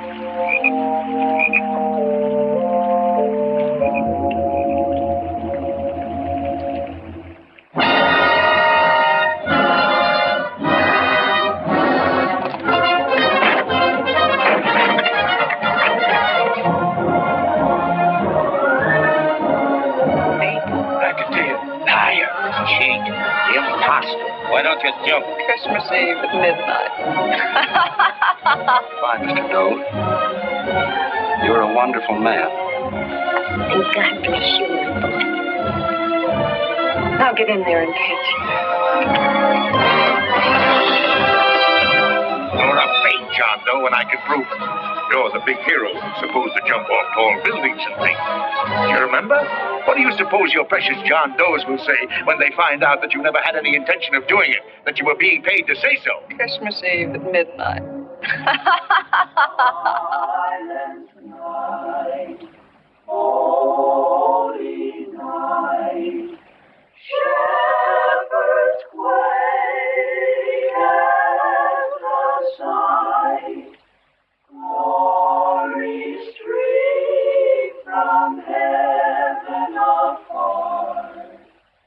Cheat. Imposter. Why don't you jump? Christmas Eve at midnight. Bye, Mr. Doe. You're a wonderful man. And God bless you, my boy. Now get in there and pitch. You're a fake John Doe, and I can prove it. You're the big hero who's supposed to jump off tall buildings and things. Do you remember? What do you suppose your precious John Does will say when they find out that you never had any intention of doing it, that you were being paid to say so? Christmas Eve at midnight. Holy night, shepherds quake at the sight, glory stream from heaven afar.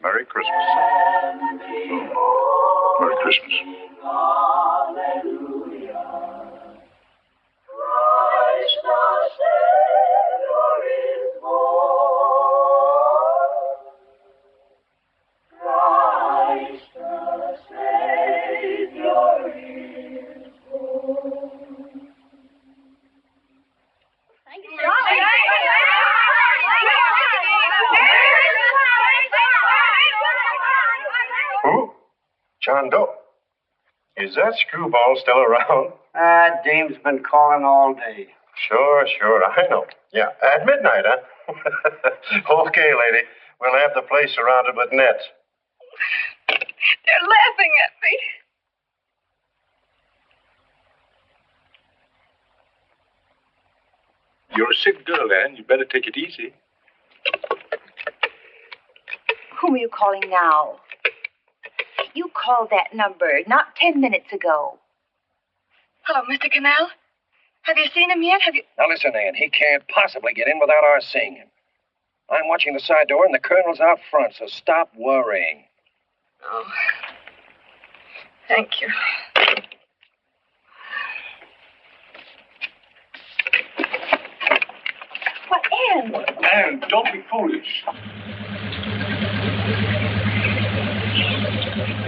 Merry Christmas. Merry Christmas. Hallelujah. Christ the Savior is born. Christ the Savior is born. Thank you, Who? John Doe. Is that screwball still around? Dame's been calling all day. Sure, I know. Yeah, at midnight, huh? Okay, lady. We'll have the place surrounded with nets. They're laughing at me. You're a sick girl, Anne. You better take it easy. Whom are you calling now? You called that number not 10 minutes ago. Hello, Mr. Canal. Have you seen him yet? Now listen, Ann, he can't possibly get in without our seeing him. I'm watching the side door and the colonel's out front, so stop worrying. Oh. Thank you. What, Anne? Anne, don't be foolish.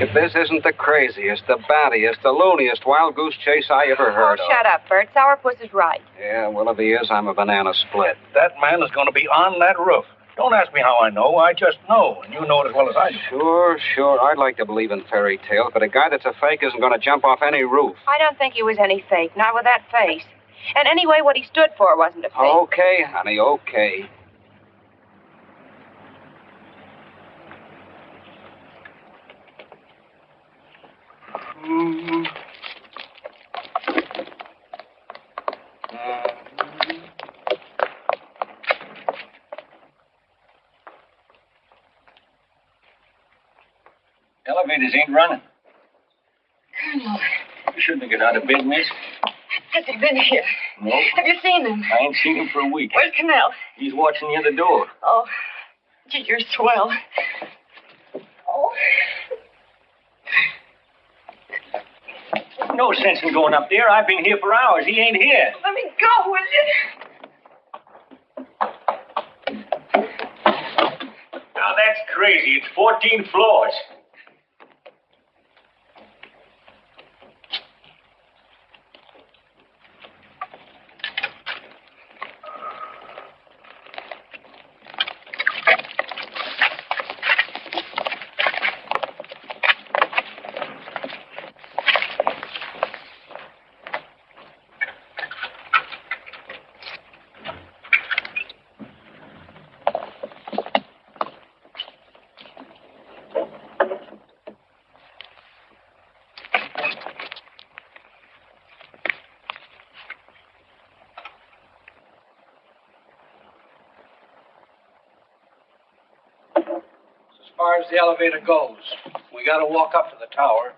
If this isn't the craziest, the battiest, the looniest wild goose chase I ever heard of. Shut up, Bert. Sourpuss is right. Yeah, well, if he is, I'm a banana split. That man is going to be on that roof. Don't ask me how I know. I just know, and you know it as well as I do. Sure. I'd like to believe in fairy tales, but a guy that's a fake isn't going to jump off any roof. I don't think he was any fake, not with that face. And anyway, what he stood for wasn't a fake. Okay, honey, okay. Elevators ain't running. Colonel, You shouldn't get out of bed, miss. has he been here? No. Have you seen him? I ain't seen him for a week. Where's Canal? He's watching near the door. Oh, gee, you're swell. Oh. No sense in going up there. I've been here for hours. He ain't here. Let me go, will you? Now that's crazy. It's 14 floors. far as the elevator goes. We gotta walk up to the tower.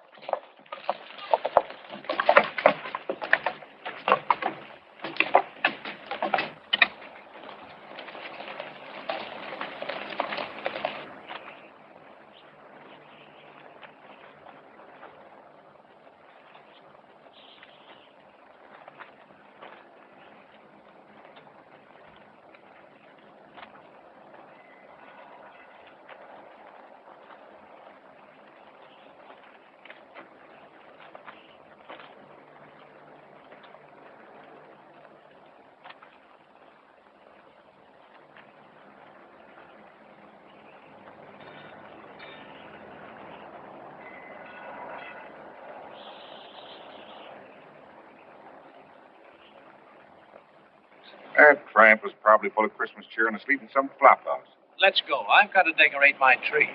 That tramp was probably full of Christmas cheer and asleep in some flop house. Let's go. I've got to decorate my tree.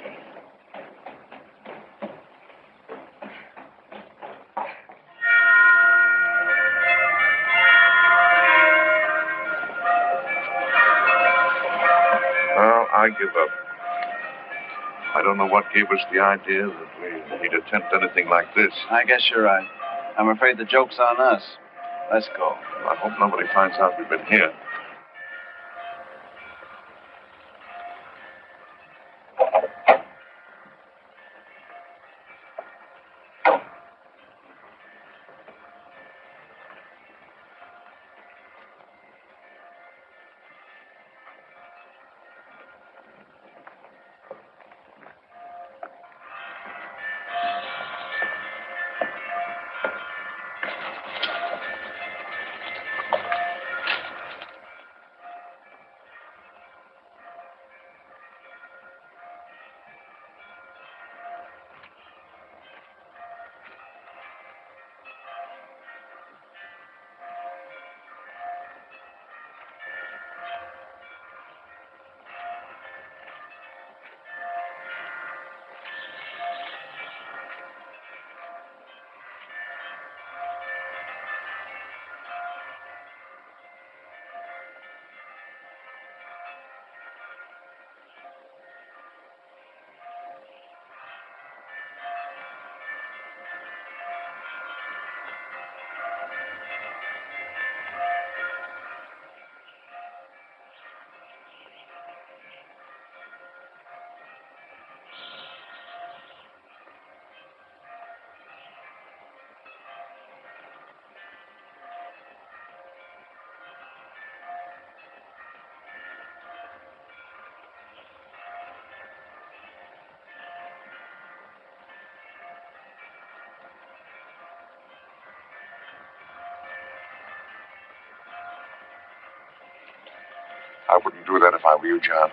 Well, I give up. I don't know what gave us the idea that we'd attempt anything like this. I guess you're right. I'm afraid the joke's on us. Let's go. I hope nobody finds out we've been here. I wouldn't do that if I were you, John.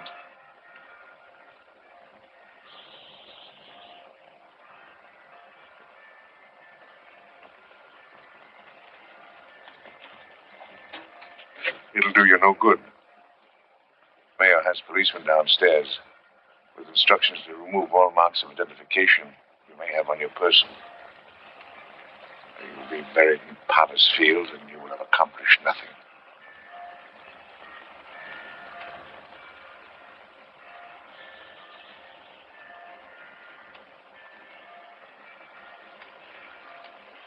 It'll do you no good. Mayor has policemen downstairs with instructions to remove all marks of identification you may have on your person. You'll be buried in Potter's Field and you will have accomplished nothing.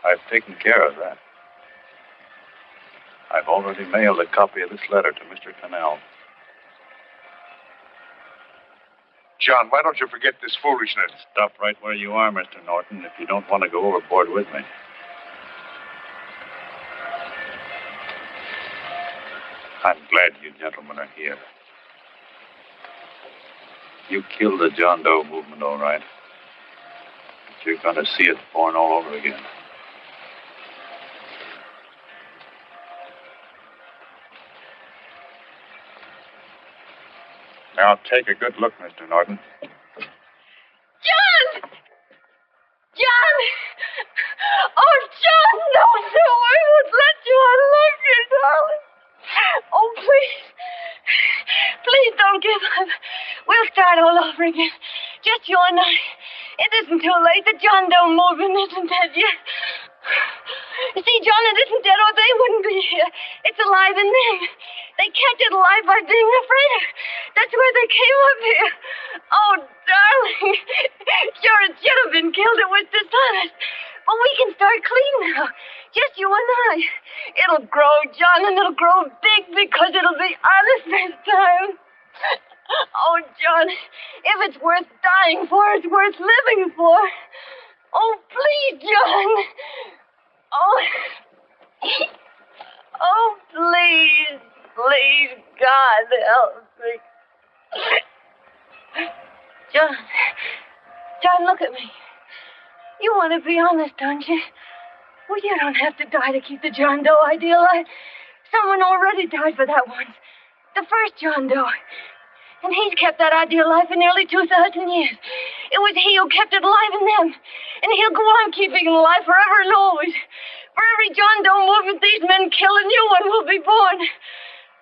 I've taken care of that. I've already mailed a copy of this letter to Mr. Cannell. John, why don't you forget this foolishness? Stop right where you are, Mr. Norton, if you don't want to go overboard with me. I'm glad you gentlemen are here. You killed the John Doe movement, all right. But you're going to see it born all over again. Now, take a good look, Mr. Norton. John! John! Oh, John, no, I won't let you. I love you, darling. Oh, please. Please don't give up. We'll start all over again. Just you and I. It isn't too late. The John Doe movement isn't dead yet. You see, John, it isn't dead or they wouldn't be here. It's alive in them. They kept it alive by being afraid of That's where they came up here. Oh, darling. Sure, it should have been killed. It was dishonest. But we can start clean now. Just you and I. It'll grow, John, and it'll grow big because it'll be honest this time. Oh, John, if it's worth dying for, it's worth living for. Oh, please, John. Oh, oh, please, please, God, help me. John, look at me. You want to be honest, don't you? Well, you don't have to die to keep the John Doe idea alive. Someone already died for that once. The first John Doe. And he's kept that idea alive for nearly 2,000 years. It was he who kept it alive in them. And he'll go on keeping it alive forever and always. For every John Doe movement these men kill, a new one will be born.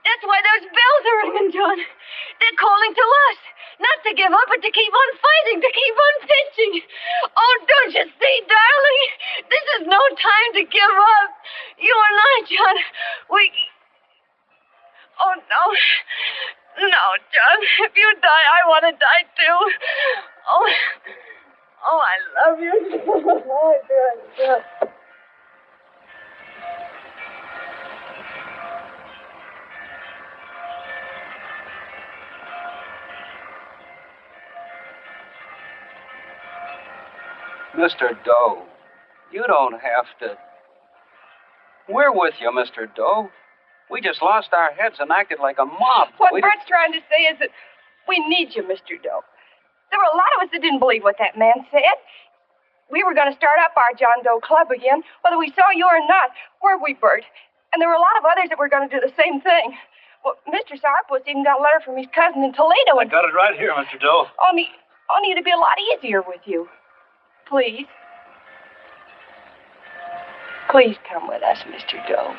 That's why those bells are ringing, John. They're calling to us. Not to give up, but to keep on fighting, to keep on pitching. Oh, don't you see, darling? This is no time to give up. You and I, John, we... Oh, no. No, John. If you die, I want to die, too. Oh, I love you. Oh, John. Mr. Doe, you don't have to. We're with you, Mr. Doe. We just lost our heads and acted like a mob. What Bert's trying to say is that we need you, Mr. Doe. There were a lot of us that didn't believe what that man said. We were going to start up our John Doe Club again, whether we saw you or not, weren't we, Bert? And there were a lot of others that were going to do the same thing. Well, Mr. Sourpuss even got a letter from his cousin in Toledo. I got it right here, Mr. Doe. Only it'd be a lot easier with you. Please. Please come with us, Mr. Doe.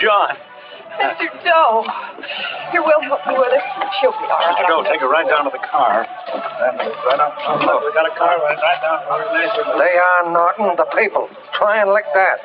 John. Mr. Doe. Here, we'll help you with it. She'll be all right. Mr. Doe, take her right down to the car. Right up. Look, we got a car right down. They are, Norton, the people. Try and lick that.